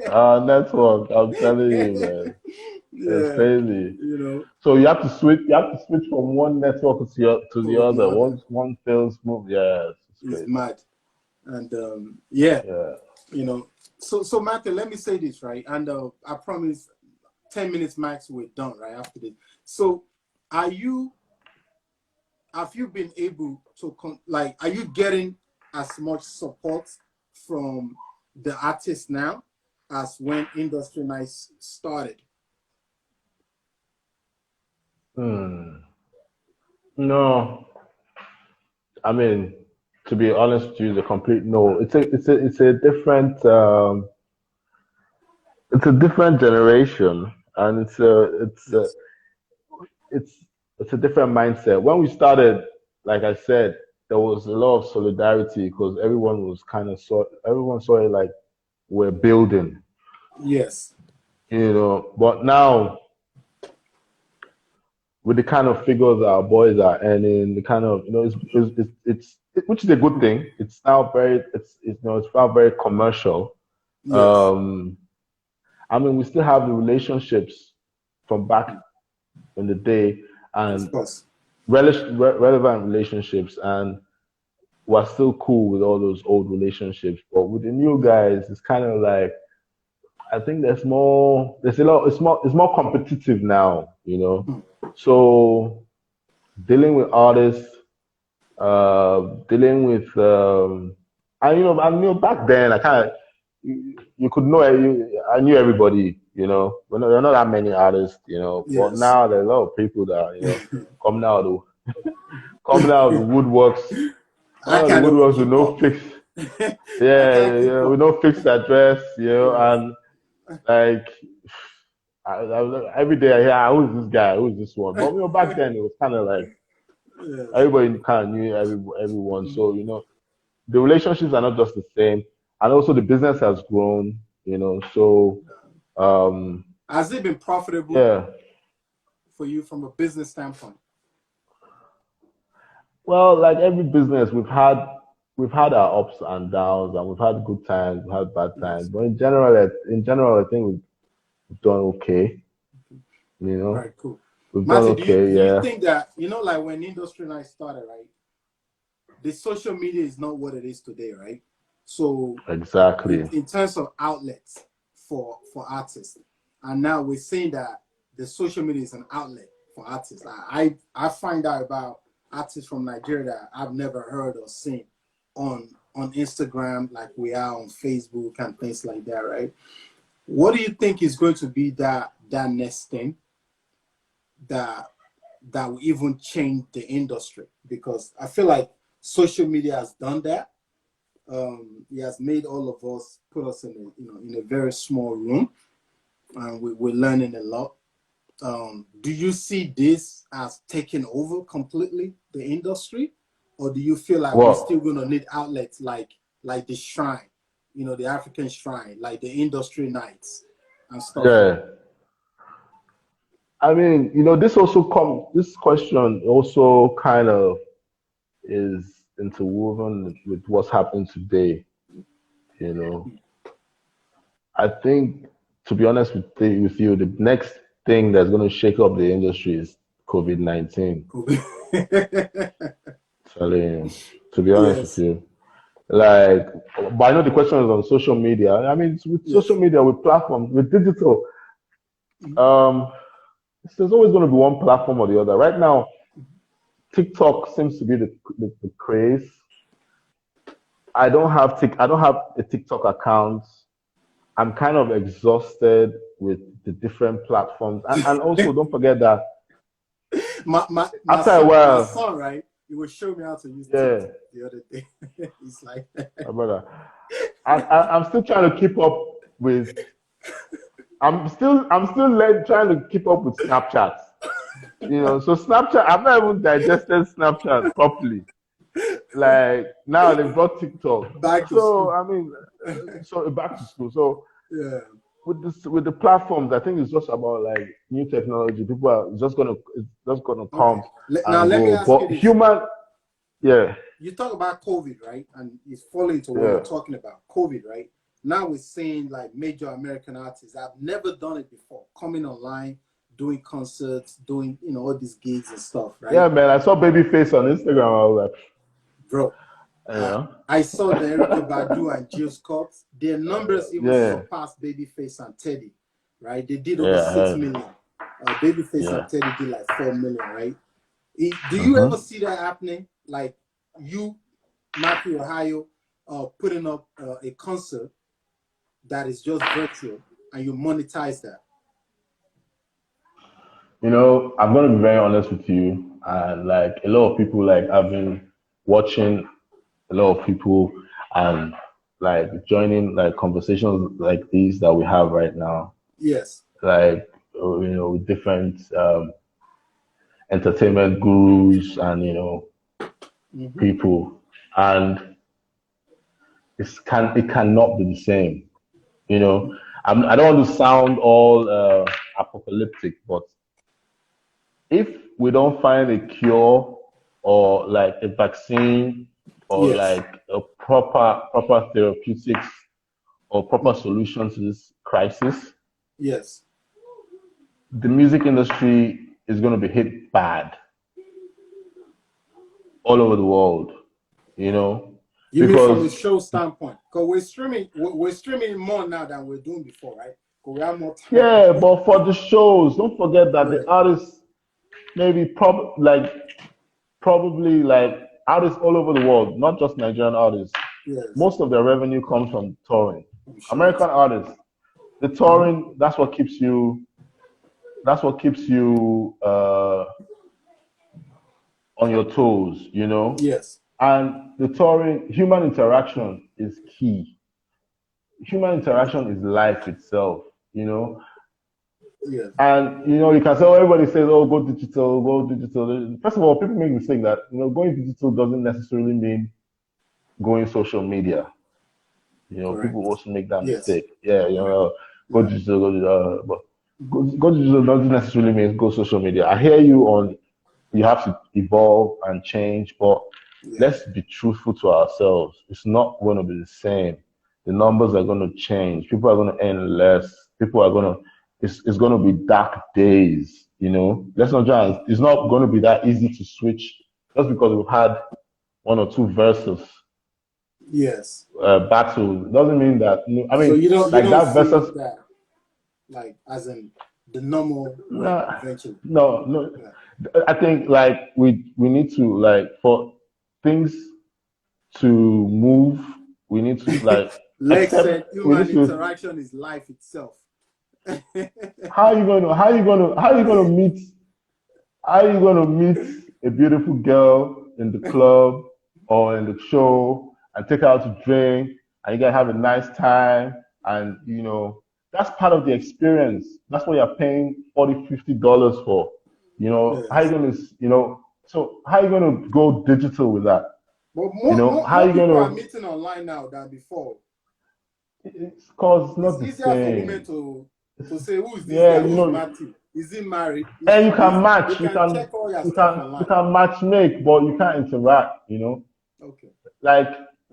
Our network, I'm telling you, man. Yeah, It's crazy. you know. So you have to switch from one network to the other. Once one fails move, yeah, it's mad. And yeah, yeah. You know. So Matthew, let me say this, right? And I promise 10 minutes max we're done right after this. So have you been able to are you getting as much support from the artists now as when Industry Nights started? Hmm. No, I mean, to be honest with you, the complete no. It's a different generation, and Yes. it's it's a different mindset. When we started, like I said, there was a lot of solidarity because everyone saw it like we're building, Yes. But now with the kind of figures our boys are earning, the kind of which is a good thing. It's now it's now very commercial. Yes. Um, I mean, we still have the relationships from back in the day Of and course. relevant relationships, and we're still cool with all those old relationships. But with the new guys, it's kind of like I think there's a lot. It's more competitive now. So dealing with artists, dealing with, back then I kind of you could know I knew everybody. There are not that many artists. But Yes. now there are a lot of people that coming out of coming out of the woodworks, I coming out of the can't even woodworks with keep no up. fix, I yeah, can't keep with up. no fixed address, Yes. and like every day I hear, who's this guy? Who's this one? But back then it was kind of like Yes. everybody kind of knew everyone. So the relationships are not just the same, and also the business has grown. So um, Has it been profitable yeah. for you from a business standpoint? Well, like every business, we've had our ups and downs, and we've had good times, we've had bad times. Yes. But in general, I think we've done okay. You know, Right, cool. we've done Matthew, okay. do you Yeah, think that, like when industry and I started, right? The social media is not what it is today, right? So exactly. in terms of outlets for artists, and now we're saying that the social media is an outlet for artists. I find out about artists from Nigeria that I've never heard or seen on Instagram, like we are on Facebook and things like that, right? What do you think is going to be that next thing that will even change the industry? Because I feel like social media has done that. He has made all of us, put us in in a very small room, and we're learning a lot. Do you see this as taking over completely the industry, or do you feel like we're still Well, going to need outlets like the shrine, the African shrine, like the industry nights and stuff like yeah. I mean, this question also kind of is interwoven with what's happening today. You know, I think, to be honest with you, the next thing that's going to shake up the industry is COVID-19. that? Telling you, to be honest with Yes, you. Like, but I know the question is on social media. I mean, with social yes. media, with platforms, with digital, um, there's always going to be one platform or the other. Right now, TikTok seems to be the craze. I don't have a TikTok account. I'm kind of exhausted with the different platforms, and also don't forget that My after a son, while, right? He was showing me how to use yeah, TikTok the other day. He's like, my brother, I'm still trying to keep up with. I'm still trying to keep up with Snapchat. So Snapchat, I've not even digested Snapchat properly. Like now they've brought TikTok. back to So school. I mean, so back to school. So Yeah. with the platforms, I think it's just about like new technology. People are it's just gonna Okay. come Now and let me go. ask you But this. yeah, You talk about COVID, right? And it's falling to what you're yeah, talking about, COVID, right? Now we're seeing like major American artists. I've never done it before, coming online, doing concerts, doing all these gigs and stuff, right? yeah, man. I saw Babyface on Instagram. I was like, Bro, I saw the Erica Badu and Jill Scott. Their numbers even yeah, surpassed Babyface and Teddy, right? They did over yeah, I 6 million. heard. Babyface and Yeah. Teddy did like 4 million, right? Do you ever Mm-hmm. see that happening? Like you, Matthew, Ohio, putting up a concert that is just virtual and you monetize that? You know, I'm gonna be very honest with you, and like a lot of people, like I've been watching a lot of people and like joining like conversations like these that we have right now, Yes. like with different entertainment gurus and Mm-hmm. people, and it cannot be the same. You know, I don't want to sound all apocalyptic, but if we don't find a cure or like a vaccine or Yes. like a proper therapeutics or proper Mm-hmm. solution to this crisis, Yes. the music industry is going to be hit bad all over the world, you know, You mean from the because show standpoint? Because we're streaming more now than we're doing before, right? Because we have more time. yeah, but for the shows, don't forget that Yeah. the artists maybe probably like artists all over the world, not just Nigerian artists. Yes. Most of their revenue comes from touring. I'm sure. American artists, the Mm-hmm. touring, that's what keeps you on your toes, you know. Yes. And the touring, human interaction is key. Human interaction is life itself, you know. Yes. And you can say, oh, everybody says, oh, go digital, go digital. First of all, people make the mistake that going digital doesn't necessarily mean going social media. Correct. People also make that Yes. mistake. Yeah, go Yeah. digital, go digital, but go digital doesn't necessarily mean go social media. I hear you on you have to evolve and change, but Yeah. let's be truthful to ourselves. It's not going to be the same. The numbers are going to change. People are going to earn less. People are going to, it's going to be dark days, Let's not try it's not going to be that easy to switch just because we've had one or two verses Yes. battle. Doesn't mean that, I So mean, you like don't that see versus, that like as in the normal way nah, eventually. no, no. Yeah. I think like we need to like for things to move, we need to like Lex said accept. We human need to. interaction is life itself. How are you going to? How are you going to? How are you going to meet? How are you going to meet a beautiful girl in the club or in the show and take her out to drink and you guys have a nice time and that's part of the experience. That's what you're paying $40, $50 for. How are you Yes. going to? So how are you going to go digital with that? But How are more you people are going to? meeting online now than before. It's cause It's not the easier for women same. to say, who is this Yeah, guy? Who is Matthew? Is he married? and you can They match. You can can check all your you stuff can you online. can match make, but you can't interact. Okay. Like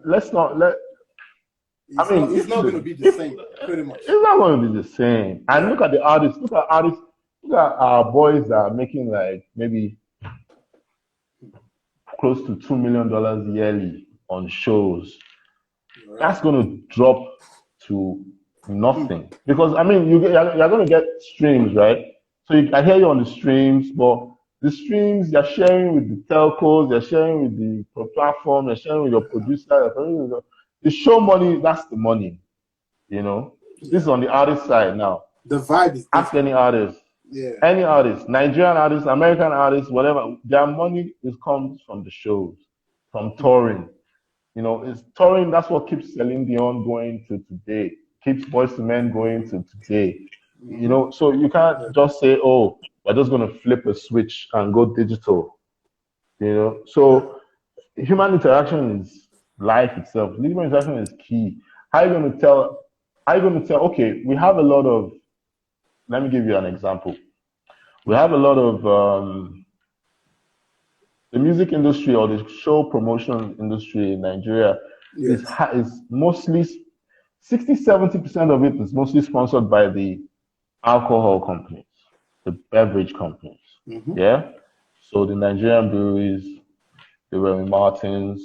let's not let. I mean, It's if not going to be the same, pretty much. it's not going to be the same. And Yeah. look at the artists. Look at artists. Look at our boys that are making like maybe close to $2 million yearly on shows. Right. That's going to drop to Mm. nothing because I mean you're going to get streams, right? So I hear you on the streams, but the streams you're sharing with the telcos, you're sharing with the platform, you're sharing with your producer, you're sharing with the show money. That's the money, you know. This Yeah. is on the artist side now. The vibe is Ask different. Yeah. any artist, Nigerian artist, American artist, whatever. Their money comes from the shows, from touring. It's touring. That's what keeps Celine Dion going to today. Keeps Boys to Men going to today. Mm-hmm. So you can't Yeah. just say, "Oh, we're just going to flip a switch and go digital." Yeah. So human interaction is life itself. Human interaction is key. How are you going to tell? How are you going to tell? Okay, we have a lot of. Let me give you an example. We have a lot of the music industry or the show promotion industry in Nigeria Yes. is mostly 60-70% of it is mostly sponsored by the alcohol companies, the beverage companies. Mm-hmm. Yeah. So the Nigerian breweries, the Remy Martins,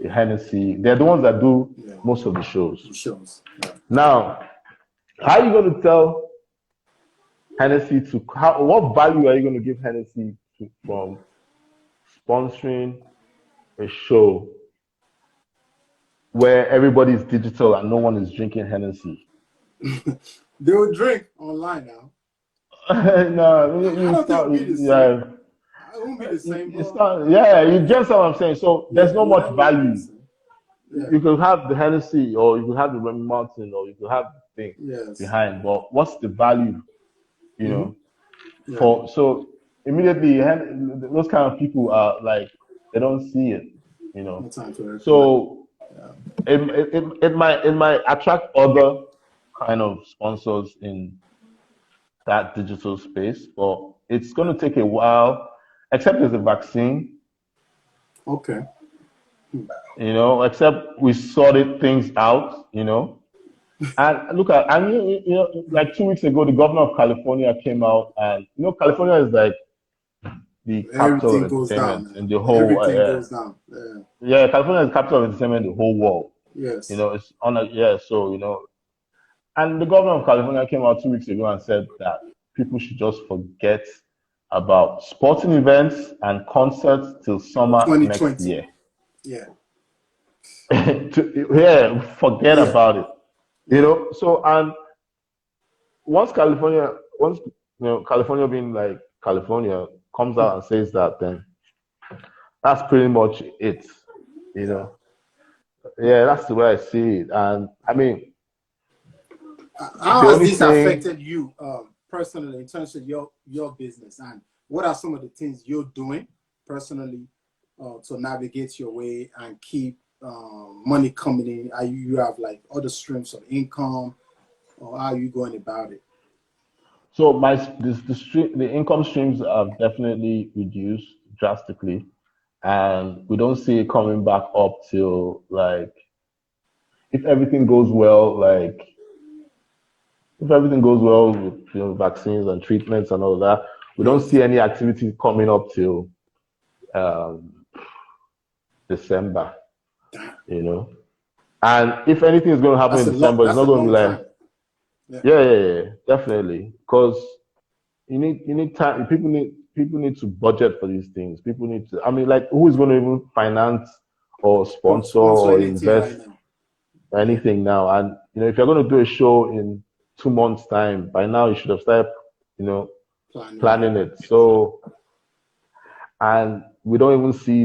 the Hennessy, they're the ones that do Yeah. most of the shows. Shows. Yeah. Now, how are you going to tell Hennessy what value are you going to give Hennessy from sponsoring a show where everybody is digital and no one is drinking Hennessy? They will drink online now. No, I you don't think start. it'll be the same. Yeah, It won't be the same, it's but not. Yeah, you just what I'm saying. So yeah, there's it not will much never be the value. same. Yeah. You could have the Hennessy, or you could have the Remy Martin, or you could have the thing Yes. behind. But what's the value? You Mm-hmm. know, Yeah. for so immediately those kind of people are like they don't see it. You No know, time to recollect. so Yeah. it might attract other kind of sponsors in that digital space, but it's going to take a while. Except there's a vaccine, Okay. except we sorted things out, And look at, and like 2 weeks ago, the governor of California came out, and California is like the capital of Everything goes down entertainment now. in the whole, Everything goes down. Yeah. yeah, California is the capital of entertainment in the whole world. Yes. It's on a, yeah, so, and the governor of California came out 2 weeks ago and said that people should just forget about sporting events and concerts till summer next 2020. year. Yeah. Yeah, forget Yeah. about it. Yeah. So, and once California being like California comes out and says that, then that's pretty much it. You Yeah. know, yeah, that's the way I see it. And I mean, How the has only this thing. affected you personally in terms of your business, and what are some of the things you're doing personally to navigate your way and keep money coming in? Are you have like other streams of income, or how are you going about it? So the income streams have definitely reduced drastically, and we don't see it coming back up till like if everything goes well, like if everything goes well with vaccines and treatments and all of that, we don't Yes. see any activity coming up till um, December. You know, and if anything is going to happen in December, it's That's not a going to be long like time. Yeah. yeah, definitely, because you need time. People need to budget for these things. People need to. I mean, like, who is going to even finance or sponsor Sponsor or anything invest right now. Yeah. anything now? And if you're going to do a show in 2 months' time, by now you should have started, you know, Planning. planning it. So, and we don't really see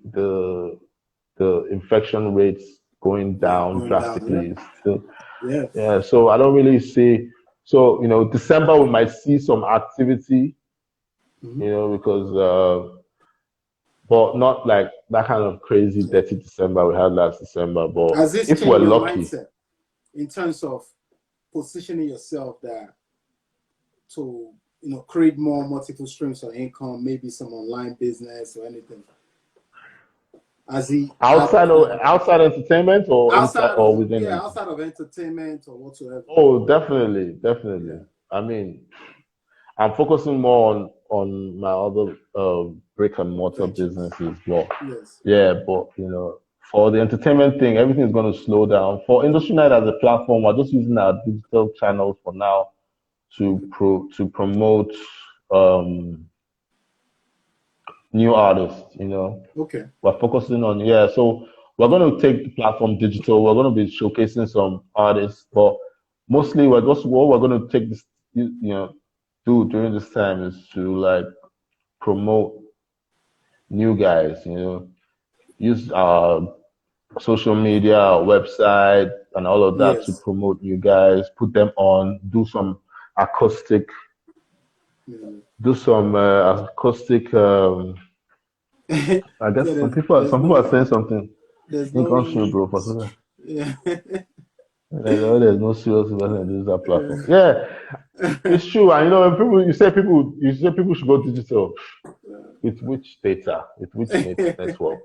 the infection rates going Yeah. down Going down. drastically. It's still, Yeah. yeah, so I don't really see. So, December we might see some activity, Hmm. because, but not like that kind of crazy Yeah. dirty December we had last December. But Has this if we're changed your lucky, mindset in terms of positioning yourself there to create more multiple streams of income, maybe some online business or anything? Has he had outside entertainment or inside outside or of within it? outside of entertainment or whatsoever? Oh, definitely, Yeah. definitely. I mean, I'm focusing more on my other brick and mortar Ventures. businesses, but Yes. yeah, but for the entertainment thing, everything is going to slow down. For Industry Night as a platform, we're just using our digital channels for now to Okay. promote um, new artists. Okay. We're focusing on so we're going to take the platform digital. We're going to be showcasing some artists, but mostly what we're going to take this do during this time is to like promote new guys. Use our social media, our website, and all of that to Yes. promote new guys. Put them on. Do some acoustic. Mm. Do some acoustic. I So guess some people. there's Some people are no saying something. there's Think no on stream, bro. For something. yeah. There's no serious investment in that platform. Yeah. Yeah, it's true. And you say people should go digital. With which data? With which network?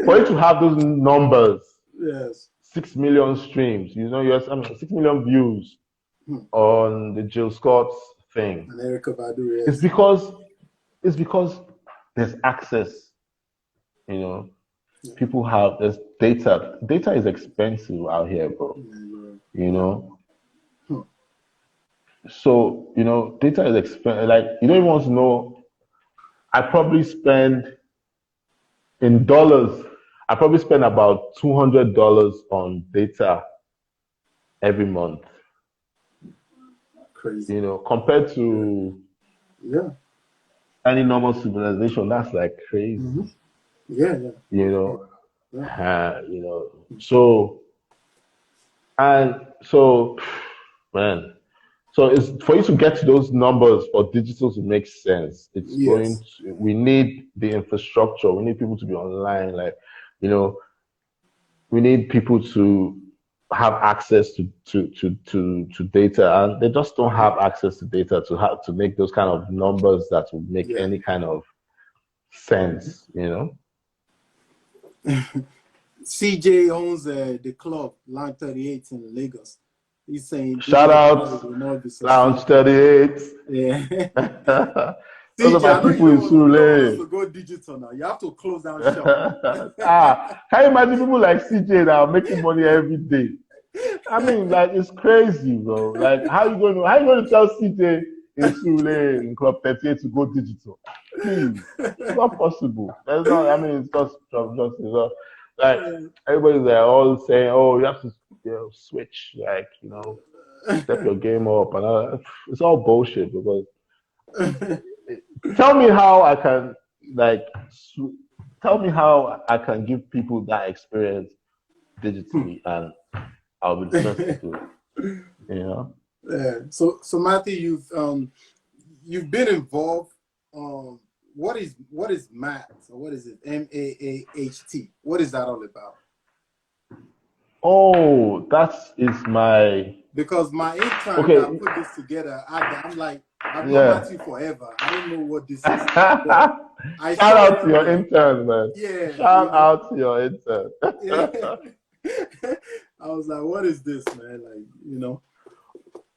For you to have those numbers, Yes. 6 million streams. Yes, 6 million views Hmm. on the Jill Scott's thing. And Erica Badu, It's yes. because it's because there's access. You know, Yeah. People have there's data. Data is expensive out here, bro. You Yeah. know, Hmm. so data is expensive. Like you don't even want to know. I probably spend in dollars. I probably spend about $200 on data every month. crazy. You know, compared to any normal civilization, that's like crazy. Yeah. You know, you know. So and so, man. So it's for you to get to those numbers for digital to make sense. It's going to, we need the infrastructure. We need people to be online. Like, you know, we need people to have access to data, and they just don't have access to data to make those kind of numbers that would make any kind of sense, you know. CJ owns the club Lounge 38 in Lagos. He's saying Shout out will not be Lounge sustainable. 38. Yeah. Those are CJ, my I know people in you don't want us Sule. to go digital now. You have to close down shop. Can you imagine people like CJ that are making money every day? I mean, like, it's crazy, bro. Like, how you going to tell CJ in Sule in Club 38 to go digital? Please, it's not possible. There's not. I mean, it's just it's not, like everybody's like all saying, "Oh, you have to switch, like, you know, step your game up," and all that. It's all bullshit. Because tell me how I can tell me how I can give people that experience digitally, and I'll be dismissed to it. You know. So Matthew, you've been involved. What is MAT? Or what is it? MAAHT. What is that all about? Oh, that is my. Because my intern that put this together, I'm like, I've known Matthew forever. I don't know what this is. Shout out to your intern, man. Yeah. Shout out to your intern. I was like, what is this, man? Like, you know,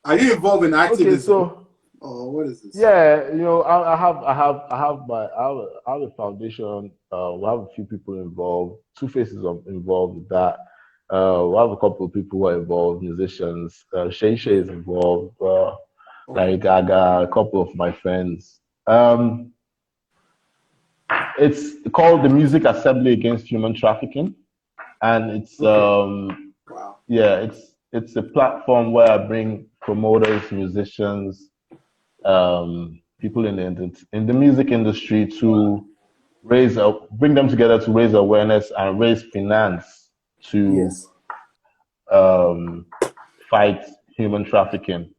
are you involved in activism? Okay, so. Oh, what is this? Yeah, you know, I have a foundation. We have a few people involved. Two Faces are involved with that. We have a couple of people who are involved, musicians. Shay is involved. Like Gaga, a couple of my friends. It's called the Music Assembly Against Human Trafficking, and it's it's a platform where I bring promoters, musicians, people in the music industry to bring them together to raise awareness and raise finance to fight human trafficking.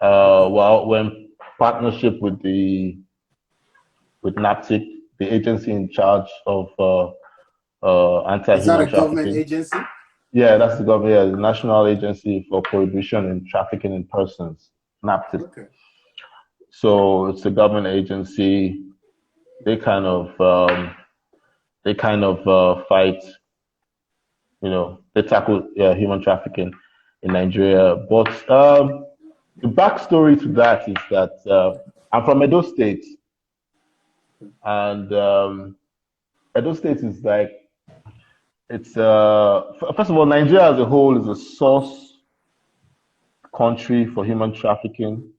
Well, we're in partnership with NAPTIC, the agency in charge of anti-human trafficking. Is that a government agency? Yeah, that's the government. Yeah, the National Agency for Prohibition and Trafficking in Persons, NAPTIC. Okay. So it's a government agency. They kind of fight. You know, they tackle human trafficking in Nigeria. But the backstory to that is that I'm from Edo State, and Edo State is like, it's first of all, Nigeria as a whole is a source country for human trafficking,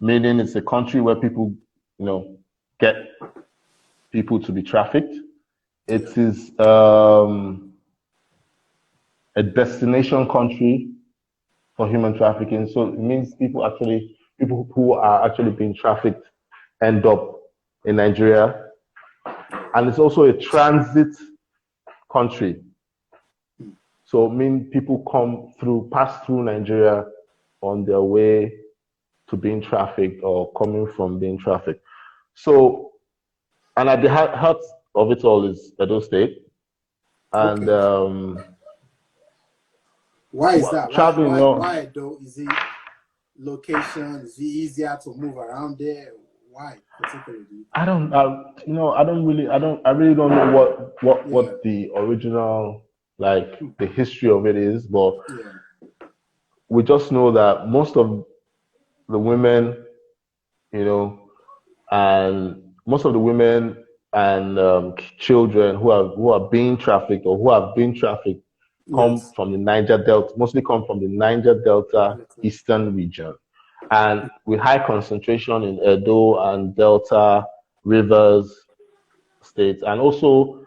meaning it's a country where people, you know, get people to be trafficked. It is a destination country for human trafficking. So it means people who are actually being trafficked end up in Nigeria. And it's also a transit country. So it means people pass through Nigeria on their way to being trafficked or coming from being trafficked. So, and at the heart of it all is Edo State. And why is that? Traveling, why though? Is it location? Is it easier to move around there? Why particularly? I really don't know what the original, like, the history of it is, but we just know that most of the women, you know, and most of the women and children who are being trafficked or who have been trafficked come from the Niger Delta, mostly come from the Niger Delta Eastern region, and with high concentration in Edo and Delta Rivers states, and also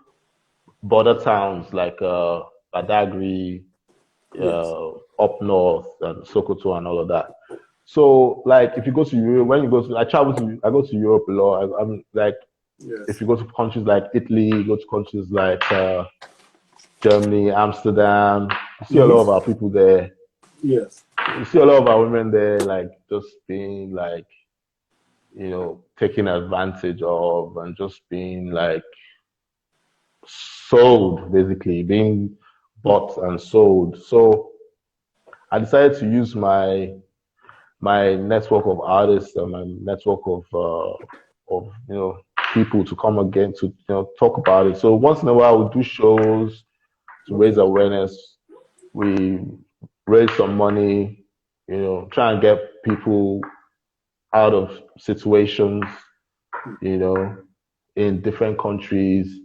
border towns like Badagry, up north, and Sokoto and all of that. So like if you go to Europe, when you go to, I go to Europe a lot. I'm like, if Yes. you go to countries like Italy, you go to countries like Germany, Amsterdam, you see a lot of Mm-hmm. our people there. Yes. You see a lot of our women there, like just being like, taken advantage of and just being like sold, basically being Hmm. bought and sold. So I decided to use my network of artists and my network of people to come again to talk about it. So once in a while we do shows to raise Okay. awareness. We raise some money, try and get people out of situations, you know, in different countries.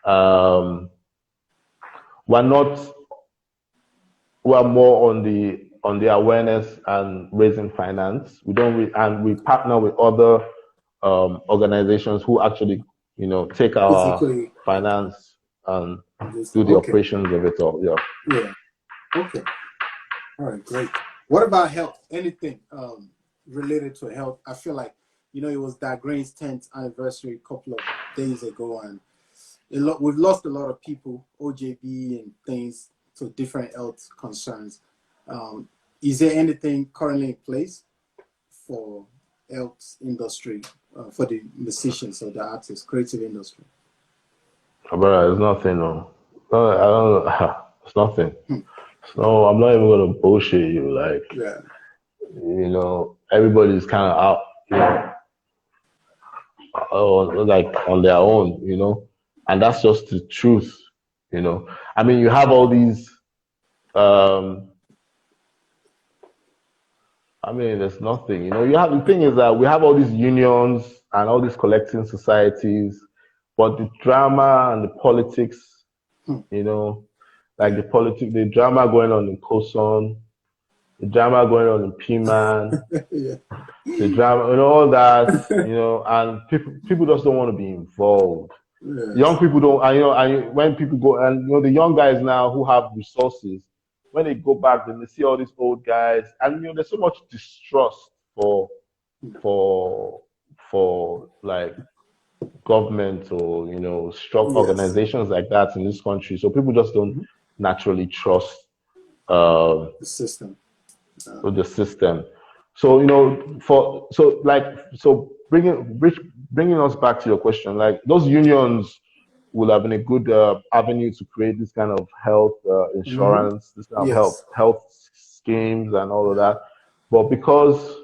Um, we're not we're more on the awareness and raising finance. We don't and we partner with other organizations who actually take our Physically, finance and this. do the Okay. operations of it all. Yeah. Yeah. Okay. All right. Great. What about health? Anything related to health? I feel like it was that Green's 10th anniversary a couple of days ago, and we've lost a lot of people, OJB and things, to different health concerns. Um, is there anything currently in place for health industry for the musicians or the artists, creative industry? But it's nothing. No, no, I don't know. It's nothing. Hmm. So I'm not even gonna bullshit you. Like, Yeah. everybody's kind of out, like on their own, and that's just the truth. I mean, you have all these. Um, I mean, there's nothing. You have the thing is that we have all these unions and all these collecting societies, but the drama and the politics, Hmm. you know, like Yeah. the drama going on in COSON, the drama going on in P-Man, Yeah. the drama, all that, and people just don't want to be involved. Young Yes. people don't, and when people go, and the young guys now who have resources, when they go back, then they see all these old guys, and there's so much distrust for for like government or strong Yes. organizations like that in this country. So people just don't Mhm. naturally trust um, The system. the system. So bringing us back to your question, like those unions would have been a good avenue to create this kind of health Hmm. insurance, this kind of health Yes. health schemes and all of Yeah. that. But because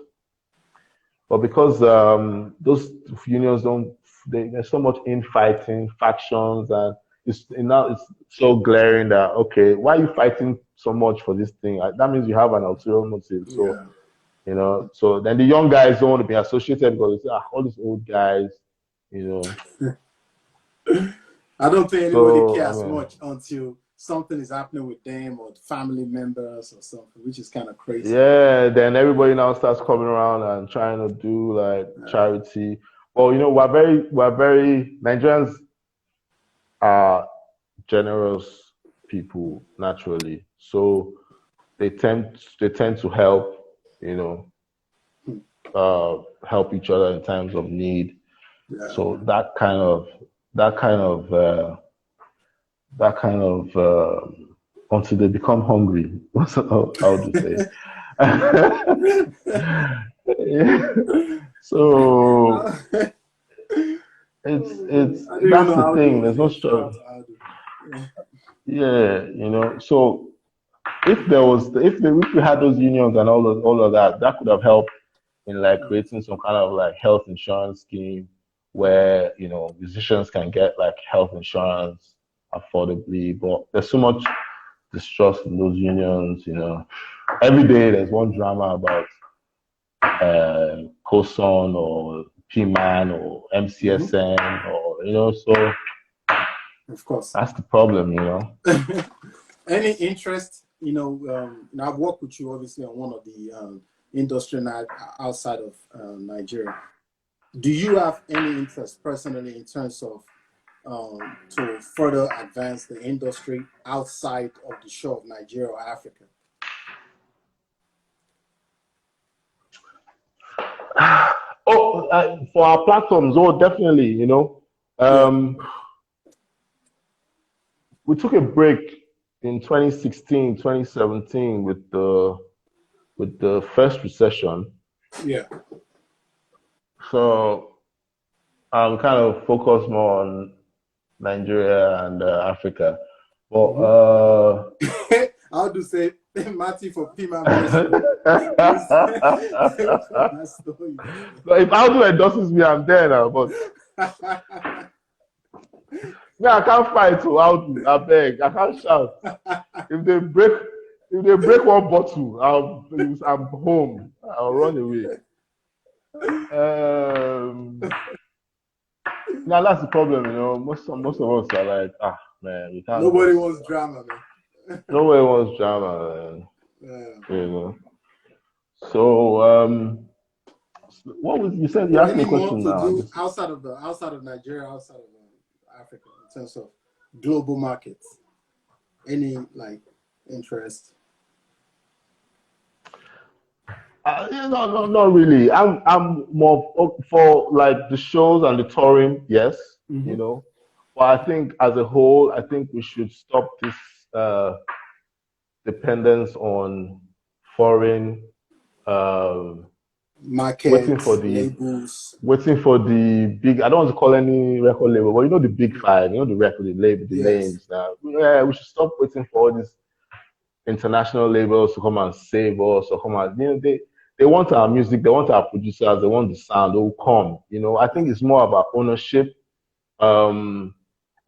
those unions don't, there's so much infighting, factions, and it's so glaring that okay, why are you fighting so much for this thing? That means you have an ulterior motive. So Yeah. so then the young guys don't want to be associated because they say, all these old guys, you know. I don't think anybody So I cares mean, much until something is happening with them or family members or something, which is kind of crazy. yeah, then everybody now starts coming around and trying to do like charity. Well, we're very Nigerians are generous people naturally, so they tend to help, you know, Hmm. help each other in times of need. Yeah. So that kind of that kind of until they become hungry. How would you say? Yeah. So I it's don't even that's know the how to thing. There's no shout out struggle. to Aldo. Yeah. Yeah, So if we had those unions and all of that could have helped in like creating some kind of like health insurance scheme where musicians can get like health insurance affordably. But there's so much distrust in those unions. Every day there's one drama about COSON or PMAN or Mhm. MCSN or so Of course. that's the problem. Any interest? I've worked with you obviously on one of the industry night outside of Nigeria. Do you have any interest personally in terms of to further advance the industry outside of the shore of Nigeria or Africa? For our platforms, oh, definitely. Yeah. We took a break in 2016, 2017 with the first recession. Yeah. So I'm kind of focused more on Nigeria and Africa. But I'll do say Mathew for Pima Mercy. but if Aldo endorses me, I'm there now. But yeah, I can't fight to Aldo. I beg. I can't shout. If they break one bottle, I'm home. I'll run away. Now that's the problem, Most of us are like, man, we can't. Nobody wants drama, man. Nobody wants drama, man. Yeah. So, what was you said? You asked me a question now. Do outside of Nigeria, outside of Africa, in terms of global markets? Any interest? No, not really. I'm more for like the shows and the touring, yes, But I think as a whole, I think we should stop this dependence on foreign markets, labels. Waiting for the big. I don't want to call any record label, but the big five, the record label, the names. Yeah, we should stop waiting for all these international labels to come and save us or come and they want our music, they want our producers, they want the sound, they will come. I think it's more about ownership.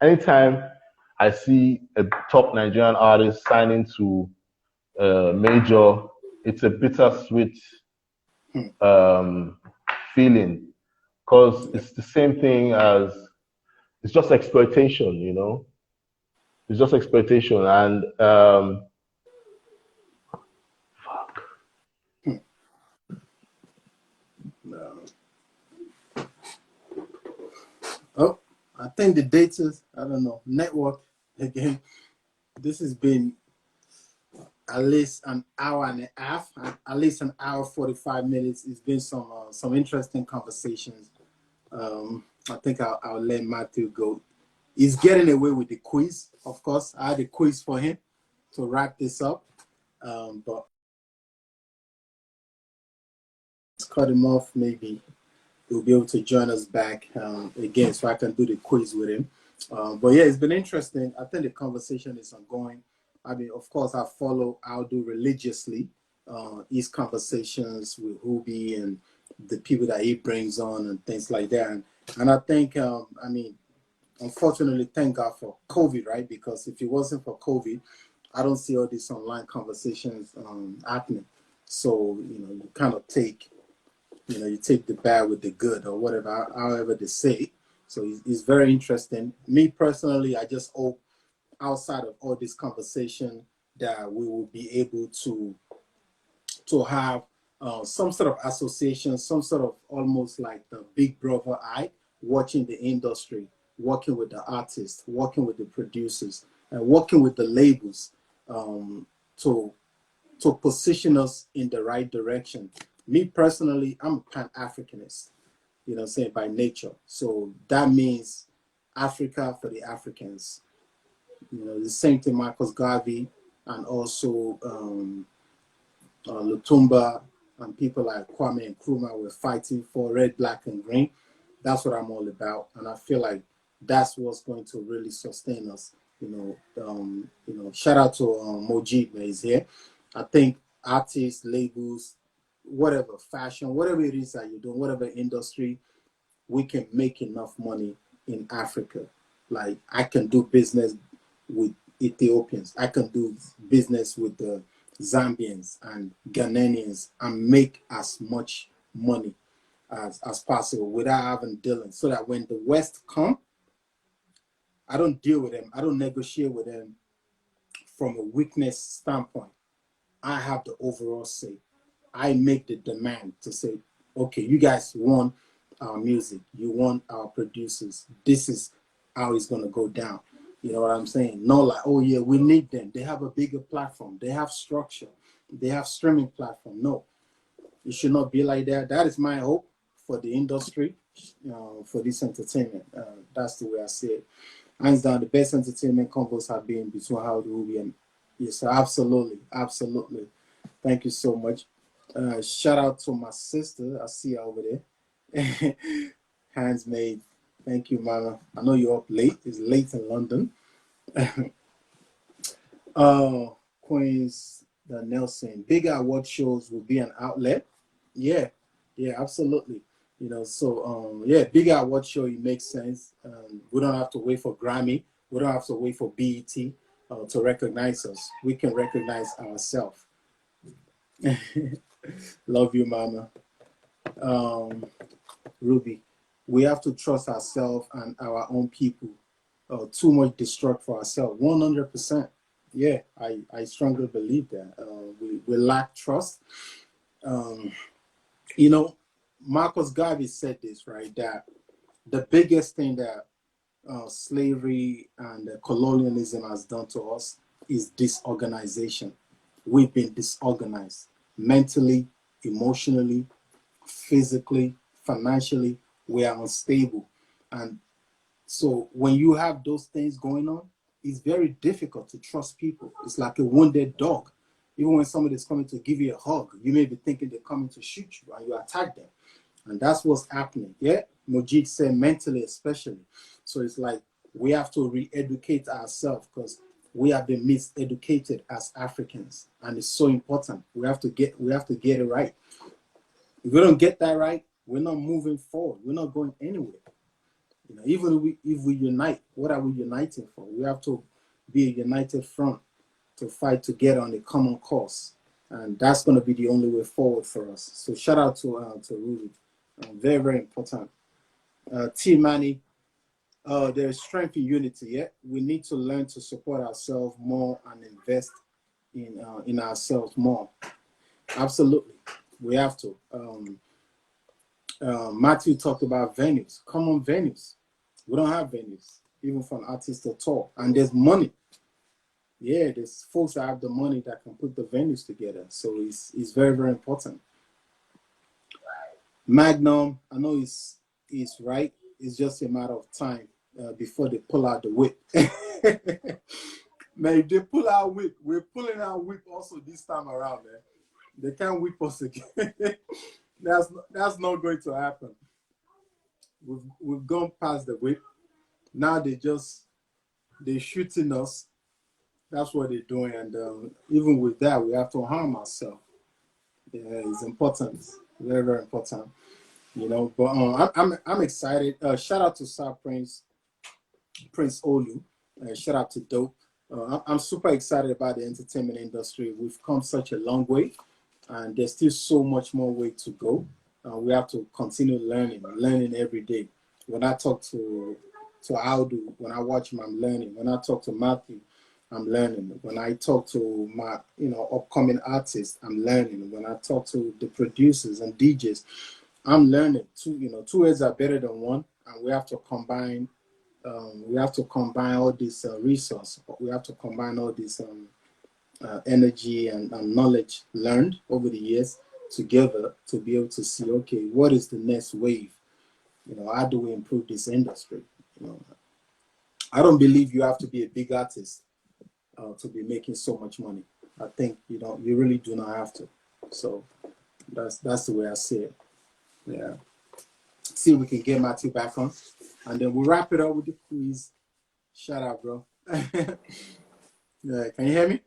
Anytime I see a top Nigerian artist signing to a major, it's a bittersweet feeling because it's the same thing as it's just exploitation, It's just exploitation and Oh, I think the data, I don't know, network again. This has been at least an hour and a half, at least an hour 45 minutes. It's been some interesting conversations. I think I'll let Mathew go. He's getting away with the quiz, of course. I had a quiz for him to wrap this up, but let's cut him off. Maybe he'll be able to join us back again so I can do the quiz with him. But yeah, it's been interesting. I think the conversation is ongoing. I mean, of course, I'll do religiously his conversations with Hubi and the people that he brings on and things like that. And I think, unfortunately, thank God for COVID, right? Because if it wasn't for COVID, I don't see all these online conversations happening. So, you kind of take, you take the bad with the good or whatever, however they say. So it's very interesting. Me personally, I just hope outside of all this conversation that we will be able to have some sort of association, some sort of almost like the big brother eye watching the industry, working with the artists, working with the producers, and working with the labels to position us in the right direction. Me personally, I'm a Pan-Africanist, saying by nature. So that means Africa for the Africans. The same thing Marcus Garvey and also Lutumba and people like Kwame and Nkrumah were fighting for red, black, and green. That's what I'm all about. And I feel like that's what's going to really sustain us. Shout out to Mojib, he's here. I think artists, labels, whatever, fashion, whatever it is that you're doing, whatever industry, we can make enough money in Africa. Like I can do business with Ethiopians. I can do business with the Zambians and Ghanaians and make as much money as possible without having dealing. So that when the West come, I don't deal with them. I don't negotiate with them from a weakness standpoint. I have the overall say. I make the demand to say, okay, you guys want our music. You want our producers. This is how it's going to go down. You know what I'm saying? No, like, oh yeah, we need them. They have a bigger platform. They have structure. They have streaming platform. No, It should not be like that. That is my hope for the industry, for this entertainment. That's the way I see it. Hands down, the best entertainment combos have been between Howard Ruby and yes, absolutely, absolutely. Thank you so much. Shout out to my sister. I see her over there. Hands made. Thank you, Mama. I know you're up late. It's late in London. Queens the Nelson. Big award shows will be an outlet. Yeah, yeah, absolutely. Yeah, big award show, it makes sense. We don't have to wait for Grammy. We don't have to wait for BET to recognize us. We can recognize ourselves. Love you, Mama. Ruby, we have to trust ourselves and our own people. Too much destruct for ourselves. 100%. Yeah, I strongly believe that. We lack trust. Marcus Garvey said this, right? That the biggest thing that slavery and colonialism has done to us is disorganization. We've been disorganized mentally, emotionally, physically, financially. We are unstable. And so when you have those things going on, it's very difficult to trust people. It's like a wounded dog. Even when somebody's coming to give you a hug, you may be thinking they're coming to shoot you and you attack them. And that's what's happening. Yeah, Mojid said mentally especially. So it's like we have to re-educate ourselves because we have been miseducated as Africans. And it's so important. We have to get it right. If we don't get that right, we're not moving forward. We're not going anywhere. Even if we unite, what are we uniting for? We have to be a united front to fight together on a common cause. And that's going to be the only way forward for us. So shout out to Ruby. Very, very important. T Manny, there's strength in unity. Yeah, we need to learn to support ourselves more and invest in ourselves more. Absolutely, we have to. Mathew talked about venues. Come on, venues. We don't have venues, even for an artist to tour. And there's money. Yeah, there's folks that have the money that can put the venues together. So it's very, very important. Magnum, I know it's right. It's just a matter of time before they pull out the whip. Man, if they pull out whip, we're pulling out whip also this time around, man. They can't whip us again. That's not going to happen. We've gone past the whip. Now they're shooting us. That's what they're doing, and even with that, we have to harm ourselves. Yeah, it's important, very, very important. But I'm excited. Shout out to Sir Prince Olu. Shout out to Dope. I'm super excited about the entertainment industry. We've come such a long way, and there's still so much more way to go. We have to continue learning every day. When I talk to Audu, when I watch him, I'm learning. When I talk to Mathew, I'm learning. When I talk to my upcoming artists, I'm learning. When I talk to the producers and DJs, I'm learning. Two heads are better than one, and we have to combine. We have to combine all this resource. We have to combine all this energy and knowledge learned over the years together to be able to see, okay, what is the next wave? How do we improve this industry? I don't believe you have to be a big artist to be making so much money. I think you really do not have to. So that's the way I see it. Yeah. See if we can get Mathew back on, and then we'll wrap it up with the quiz. Shout out, bro. Yeah, can you hear me?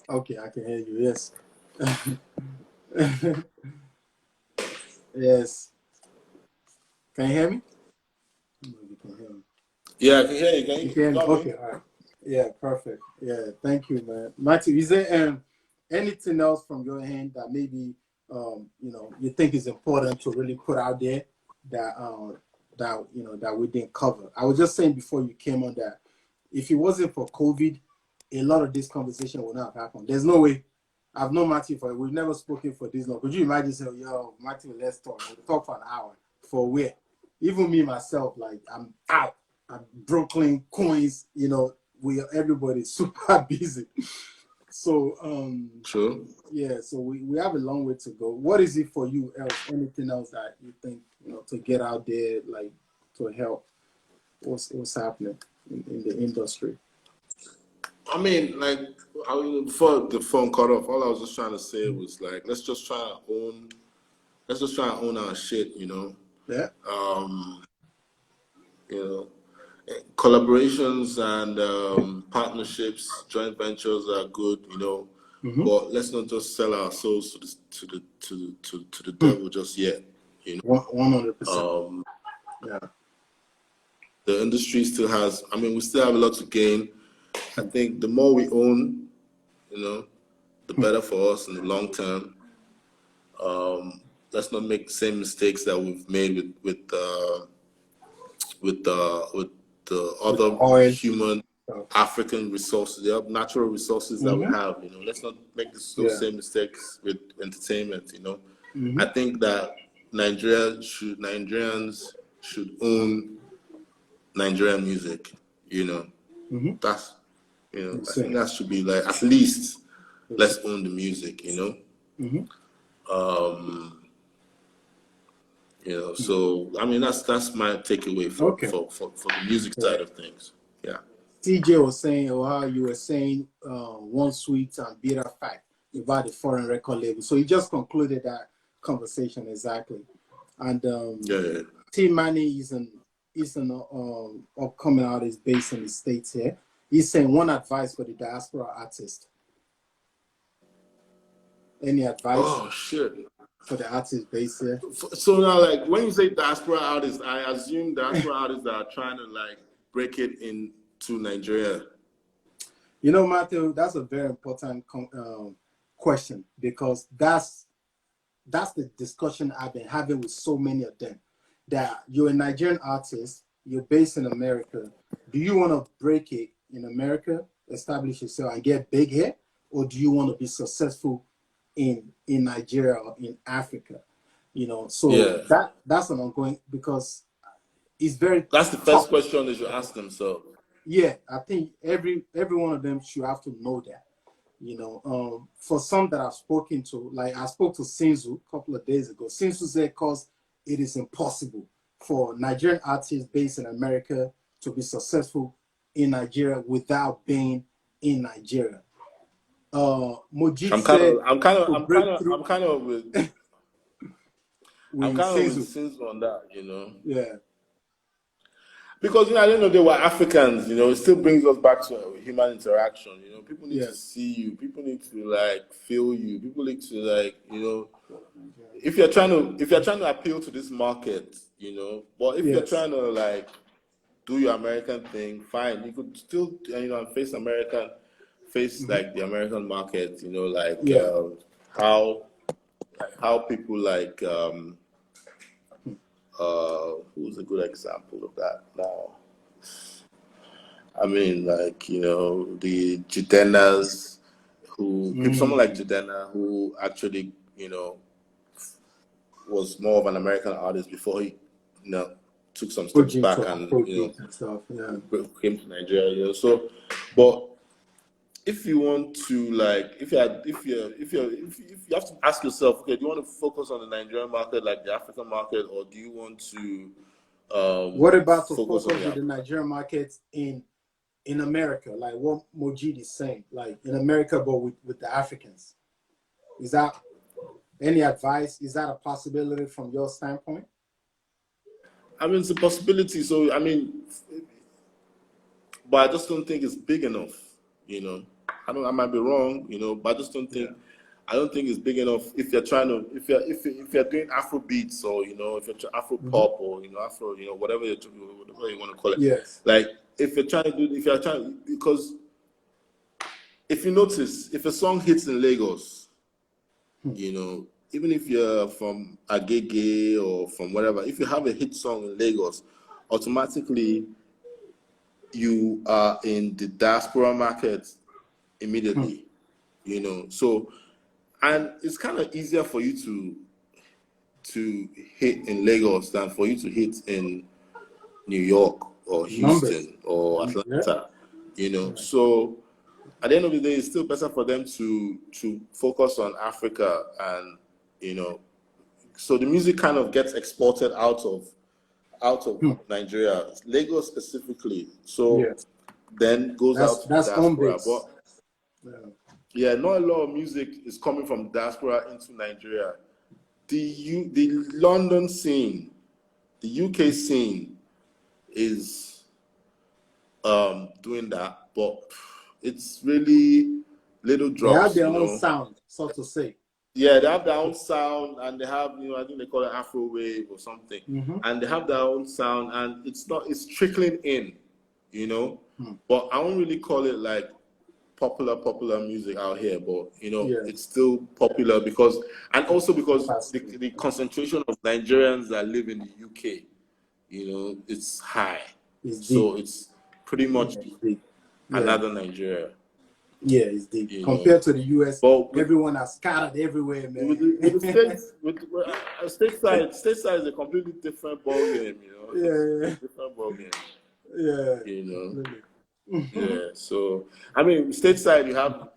Okay, I can hear you. Yes. Yes. Can you hear me? You can hear me. Yeah, I can hear you. You can hear me? Okay, all right. Yeah, perfect. Yeah, thank you, man. Mathew, is there anything else from your hand that maybe you think is important to really put out there that we didn't cover? I was just saying before you came on that if it wasn't for COVID, a lot of this conversation would not have happened. There's no way. I've known Mathew we've never spoken for this long. Could you imagine saying, yo, Mathew, let's talk. We'll talk for an hour. For where? Even me, myself, like I'm out. I'm Brooklyn, Queens, everybody's super busy. So True. yeah, so we have a long way to go. What is it for you else? Anything else that you think, to get out there, like to help? What's happening in the industry? I mean, like, before the phone cut off, all I was just trying to say was like, let's just try and own our shit, Yeah. you know, collaborations and partnerships, joint ventures are good, but let's not just sell our souls to the devil just yet, 100%. Yeah. The industry still has, we still have a lot to gain. I think the more we own, the better for us in the long term. Let's not make the same mistakes that we've made with the other Oil. human African resources, the natural resources that we have. Let's not make those same mistakes with entertainment. I think that Nigerians should own Nigerian music. That's I think that should be like, at least let's own the music. So that's my takeaway for the music side of things. Yeah. CJ was saying, or how you were saying, one sweet and bitter fact about the foreign record label. So he just concluded that conversation exactly. And T Manny is an upcoming artist based in the States here. He's saying, one advice for the diaspora artist. Any advice? Oh shit. For the artists based here. So now, like, when you say diaspora artists, I assume diaspora artists that are trying to like break it into Nigeria. Mathew, that's a very important question, because that's the discussion I've been having with so many of them. That you're a Nigerian artist, you're based in America. Do you want to break it in America, establish yourself, and get big here, or do you want to be successful in Nigeria or in Africa? That's an ongoing, because it's very. That's the first question they should ask themselves. Yeah, I think every one of them should have to know that. For some that I've spoken to, like I spoke to Sinzu a couple of days ago. Sinzu said, because it is impossible for Nigerian artists based in America to be successful in Nigeria without being in Nigeria. Mojit said, I'm kind of with Sinzu on that, Yeah. Because at the end of the day, we're Africans, it still brings us back to human interaction. People need to see you, people need to like feel you, people need to like, if you're trying to appeal to this market, but if you're trying to like do your American thing, fine. You could still face like the American market, how people like who's a good example of that now? The Jidenas, someone like Jidena, who actually, was more of an American artist before he, took some steps back and came to Nigeria. So, but if you want to like, if you have to ask yourself, okay, do you want to focus on the Nigerian market, like the African market, or do you want to what about to focus on the Nigerian market in America, like what Mojid is saying, like in America, but with the Africans? Is that any advice? Is that a possibility from your standpoint? It's a possibility. So but I just don't think it's big enough. I might be wrong. But I just don't think. I don't think it's big enough. If you're trying to, if you're doing Afro beats, or if you're Afro pop, or Afro, whatever you want to call it. Yes. Like if you're trying to, because if you notice, if a song hits in Lagos, even if you're from Agege or from whatever, if you have a hit song in Lagos, automatically you are in the diaspora market immediately, So, and it's kind of easier for you to hit in Lagos than for you to hit in New York or Houston or Atlanta, So, at the end of the day, it's still better for them to focus on Africa, and so the music kind of gets exported out of Nigeria, Lagos specifically. So then goes out to diaspora. But not a lot of music is coming from diaspora into Nigeria. The London scene, the UK scene is doing that, but it's really little drops. They have their own sound, so to say. Yeah, they have their own sound, and they have, I think they call it Afro wave or something. And they have their own sound, and it's trickling in, But I won't really call it like popular music out here, but it's still popular because the concentration of Nigerians that live in the UK, it's high. So it's pretty much another Nigeria. Yeah, it's deep. Compared to the US, everyone is scattered everywhere, man. With stateside is a completely different ballgame, different ballgame. So I mean, stateside you have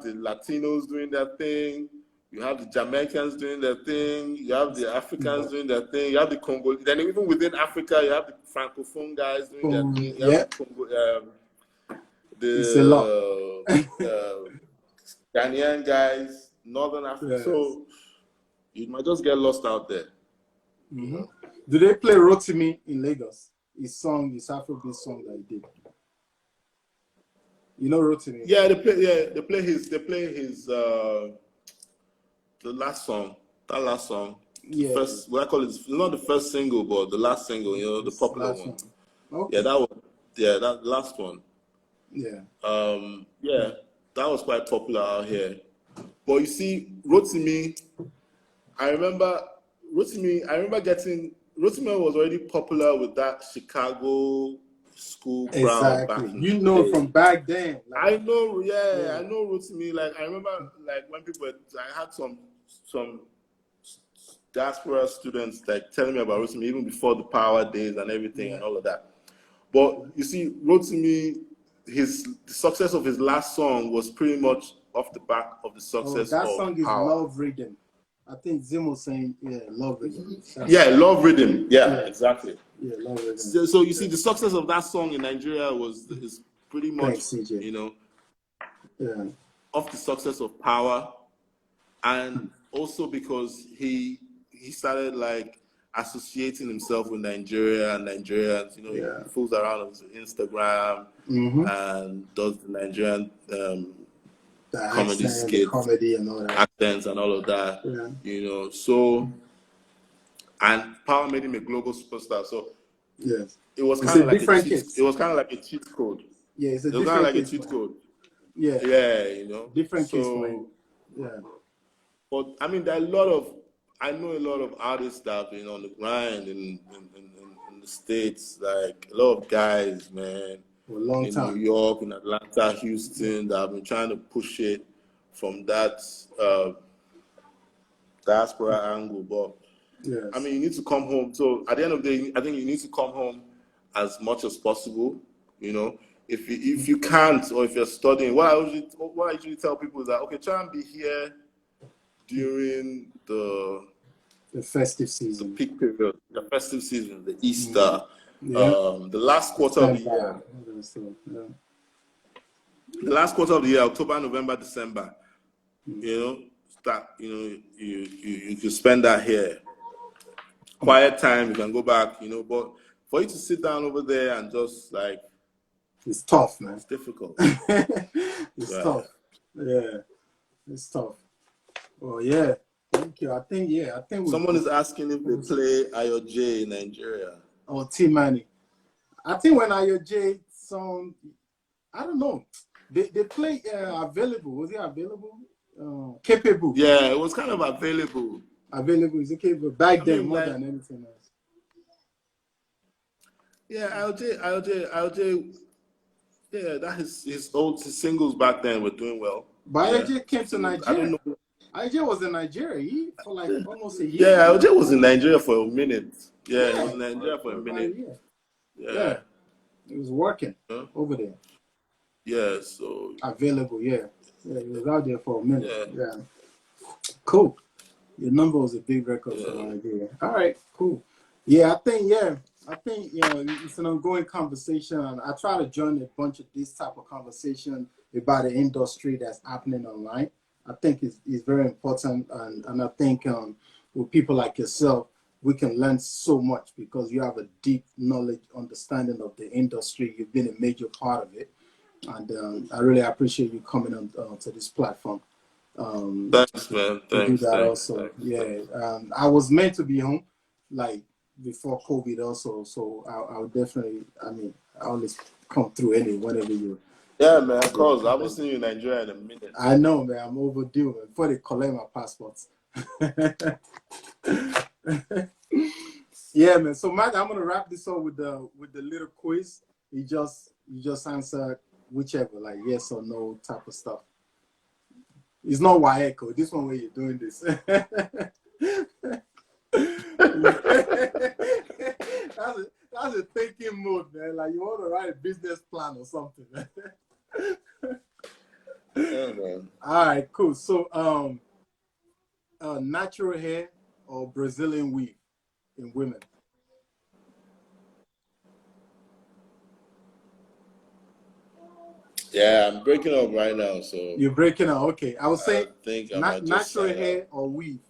the Latinos doing their thing, you have the Jamaicans doing their thing, you have the Africans doing their thing, you have the Congo. Then even within Africa, you have the Francophone guys doing their thing. You have the Congo, Ghanaian guys, Northern Africa. So you might just get lost out there. Do they play Rotimi in Lagos? His Afrobeat song that he did. Rotimi? Yeah, they play his the last song. That last song. Yeah. First, what I call it, not the first single, but the last single, the popular one. Okay. Yeah, that last one. Yeah. That was quite popular out here. But you see, Rotimi was already popular with that Chicago school crowd back in the day. From back then. I know Rotimi. Like I remember, like when I had some diaspora students like telling me about Rotimi even before the Power days and everything and all of that. But you see, Rotimi, the success of his last song was pretty much off the back of the success that of song is Power. Love Rhythm. I think Zim was saying, Love Rhythm. Love Rhythm. Yeah, exactly. Yeah, Love Rhythm. So you see, the success of that song in Nigeria is pretty much, off the success of Power, and also because he started like associating himself with Nigeria and Nigerians. He fools around on Instagram and does the Nigerian comedy skits, comedy and all that, accents and all of that. So, and Power made him a global superstar. So it was kind of like it was kind of like a cheat code. Yeah, it was kind of like a cheat code. Yeah, different case for him. Yeah, but I mean, I know a lot of artists that have been on the grind in the States, like a lot of guys, man, for a long time. New York, in Atlanta, Houston, that have been trying to push it from that diaspora angle. But I mean, you need to come home. So at the end of the day, I think you need to come home as much as possible. If you can't, or if you're studying, what I usually tell people is that, okay, try and be here during the festive season, the peak period, the festive season, the Easter, the last quarter of the year. The last quarter of the year, October, November, December. You can spend that here. Quiet time, you can go back, but for you to sit down over there and just like, it's tough, man. It's difficult. It's tough. Yeah, it's tough. Oh yeah, thank you. I think someone is asking if they play Ayo J in Nigeria. Oh, T-Money. I think when Ayo J song, I don't know. They play Available. Was it Available? Capable. Yeah, it was kind of available. Available is okay, but back then more than anything else. Yeah, Ayo J. Yeah, that his old singles back then were doing well. But Ayo J came to Nigeria. I don't know. Ayo J was in Nigeria for like almost a year. Yeah, Ayo J was in Nigeria for a minute. Yeah, he was in Nigeria for a minute. Yeah. He was working over there. Yeah, so available. Yeah, yeah, it was out there for a minute. yeah, Yeah, cool. Your number was a big record for yeah. Nigeria. All right, cool. Yeah, I think it's an ongoing conversation, and I try to join a bunch of this type of conversation about the industry that's happening online. I think it's very important, and I think with people like yourself, we can learn so much because you have a deep knowledge, understanding of the industry. You've been a major part of it, and I really appreciate you coming on to this platform. Thanks, man. To do Thanks, that thanks, also. thanks, Yeah, thanks. I was meant to be home like before COVID also, so I'll definitely. I mean, I always come through anyway whenever you. Yeah, man. Of Yeah. course, I haven't seen you in Nigeria in a minute. I know, man. I'm overdue man, before they collect my passports. Yeah, man. So, Matt, I'm gonna wrap this up with the little quiz. You just answer whichever, like yes or no type of stuff. It's not Waeko. This one where you're doing this. That's a thinking mode, man. Like you want to write a business plan or something. Yeah, man. All right, cool. So, natural hair or Brazilian weave in women? Yeah, I'm breaking up right now, so You're breaking out. Okay, I was saying I think I might just natural sign hair out. or weave.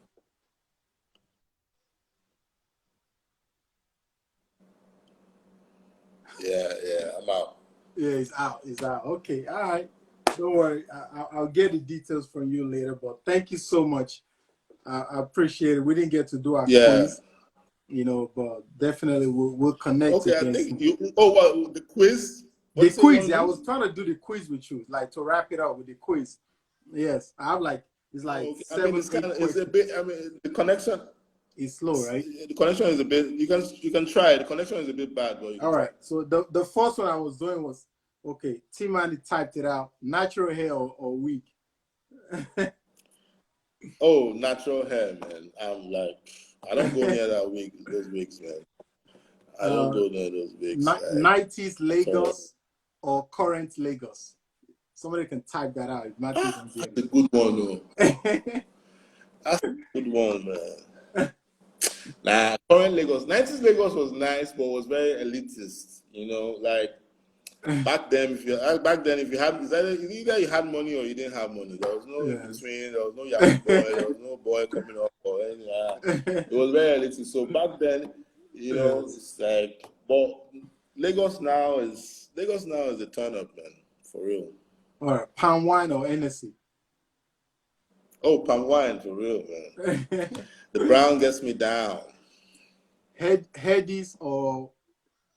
Yeah, yeah, I'm out. Yeah, it's out. It's out. Okay, all right. Don't worry. I'll get the details from you later. But thank you so much. I appreciate it. We didn't get to do our Yeah. quiz, but definitely we'll connect Okay, I again think soon. you. Oh, what the quiz? What The you say you want quiz. to I do? was trying to do the quiz with you, like to wrap it up with the quiz. Yes, I have it's like Okay. I mean, seven, it's kind eight of it's a questions. bit. I mean, the connection. It's slow, right? The connection is a bit. You can try. The connection is a bit bad, but you can All try. right. So the first one I was doing was okay. T-Money typed it out. Natural hair or wig? Oh, natural hair, man. I'm like, I don't go near those wigs, man. I don't go near those wigs, like 90s at all. Lagos or current Lagos? Somebody can type that out if Matthew don't do That's a good one, though. anything. That's a good one, man. Nah, current Lagos. 90s Lagos was nice, but was very elitist. Like back then, if you had, either you had money or you didn't have money. There was no in Yes. between. There was no Yahoo boy. There was no boy coming up or anything like that. It was very elitist. So back then, Yes. it's like, but Lagos now is a turn up, man, for real. All right. Palm wine or NSC? Oh, palm wine for real, man. The brown gets me down. Headies or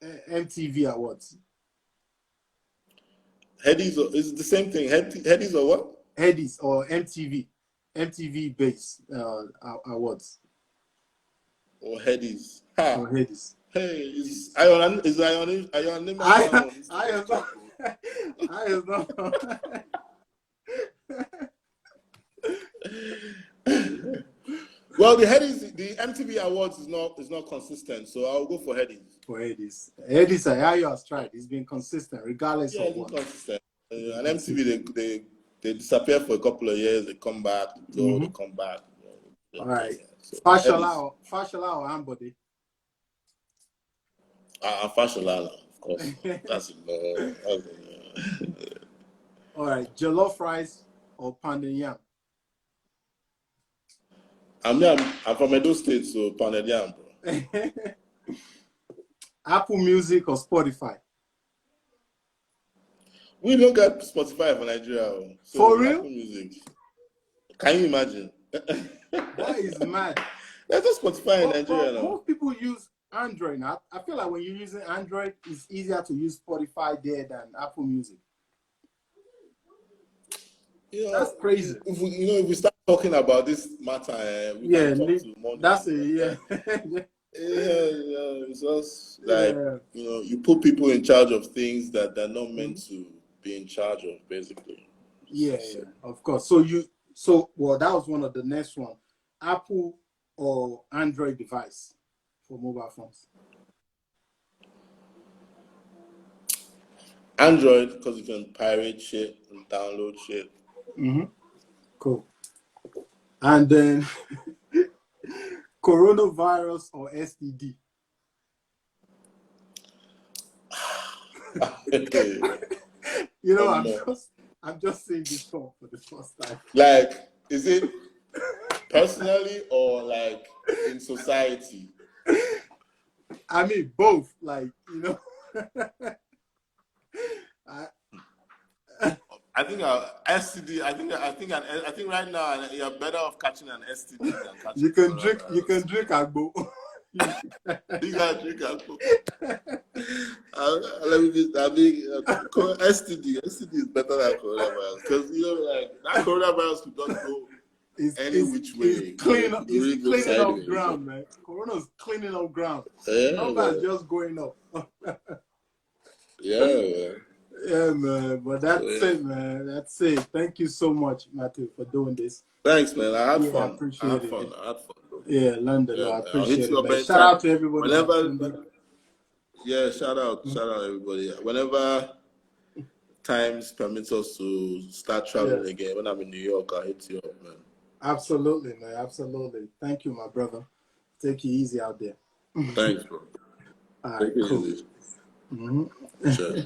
MTV Awards? Headies is the same thing. Headies or what? Headies or MTV base awards Or Headies. Ha. or Headies. Hey, Ion I am not. I am not. Well, the MTV Awards is not consistent, so I'll go for Headies. For Headies, Ayo has tried. He's been consistent regardless Yeah, of it's what. consistent. And MTV they disappear for a couple of years. They come back, they come back. All right, So, Fashola or Ambody? I'm Fashola, of course. That's All right, jollof rice or pounded yam? I'm from Edo State, so pounded yam, bro. Apple Music or Spotify? We don't get Spotify for Nigeria. So For real? Apple Music. Can you imagine? That is mad. There's no Spotify in Nigeria now. Most people use Android now. I feel like when you're using Android, it's easier to use Spotify there than Apple Music. That's crazy. If we start talking about this matter, we can talk to Monday. That's it. Yeah. It's just like you put people in charge of things that they're not meant to be in charge of, basically. Yeah, of course. So that was one of the next one. Apple or Android device for mobile phones? Android, because you can pirate shit and download shit. Cool. And then coronavirus or STD? You know, I'm just saying this for the first time. Like, is it personally or like in society? I mean, both. Like, you know. I think STD. I think right now you're better off catching an STD than catching. You can drink agbo. You can drink agbo. Let me just. STD. STD is better than coronavirus because you know, like that coronavirus could just go any which way. It's cleaning up ground, man. Corona's cleaning up ground. Numbers just going up. Yeah, man. Yeah, man. But that's it, man. That's it. Thank you so much, Mathew, for doing this. Thanks, man. I had fun. I appreciate it. I had fun. Yeah, London. Yeah, I appreciate it, man. Shout out to everybody. Shout out everybody. Whenever times permits us to start traveling again, when I'm in New York, I'll hit you up, man. Absolutely, man. Absolutely. Thank you, my brother. Take it easy out there. Thanks, bro. All right, cool. Sure.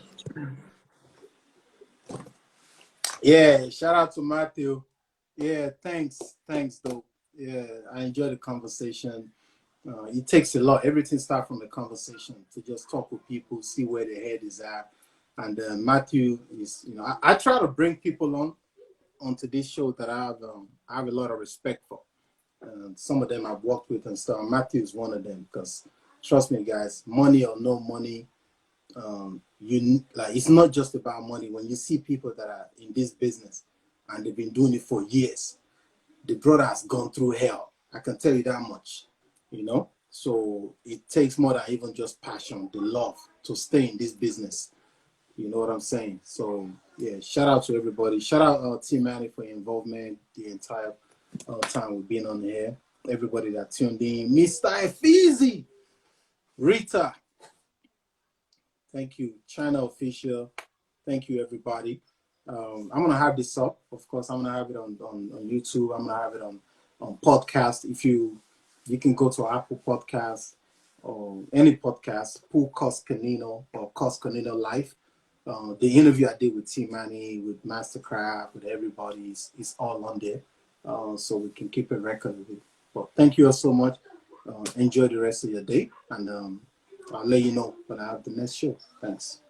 Yeah, shout out to Mathew. Yeah, thanks, though. Yeah, I enjoyed the conversation. It takes a lot. Everything starts from the conversation to just talk with people, see where their head is at. And Mathew is, you know, I try to bring people onto this show that I have a lot of respect for. Some of them I've worked with and stuff. Mathew is one of them because, trust me, guys, money or no money, it's not just about money. When you see people that are in this business and they've been doing it for years, the brother has gone through hell. I can tell you that much, you know. So it takes more than even just passion, the love to stay in this business. You know what I'm saying? So yeah, shout out to everybody. Shout out Team Manny for your involvement the entire time we've been on here. Everybody that tuned in, Mr. Efizi, Rita. Thank you, China Official. Thank you, everybody. I'm gonna have this up. Of course, I'm gonna have it on YouTube. I'm gonna have it on podcast. If you can go to Apple Podcasts or any podcast, Pool Cos Canino or Cos Canino Life. The interview I did with T Manny, with Mastercraft, with everybody is all on there. So we can keep a record of it. But thank you all so much. Enjoy the rest of your day, and I'll let you know when I have the next show. Thanks.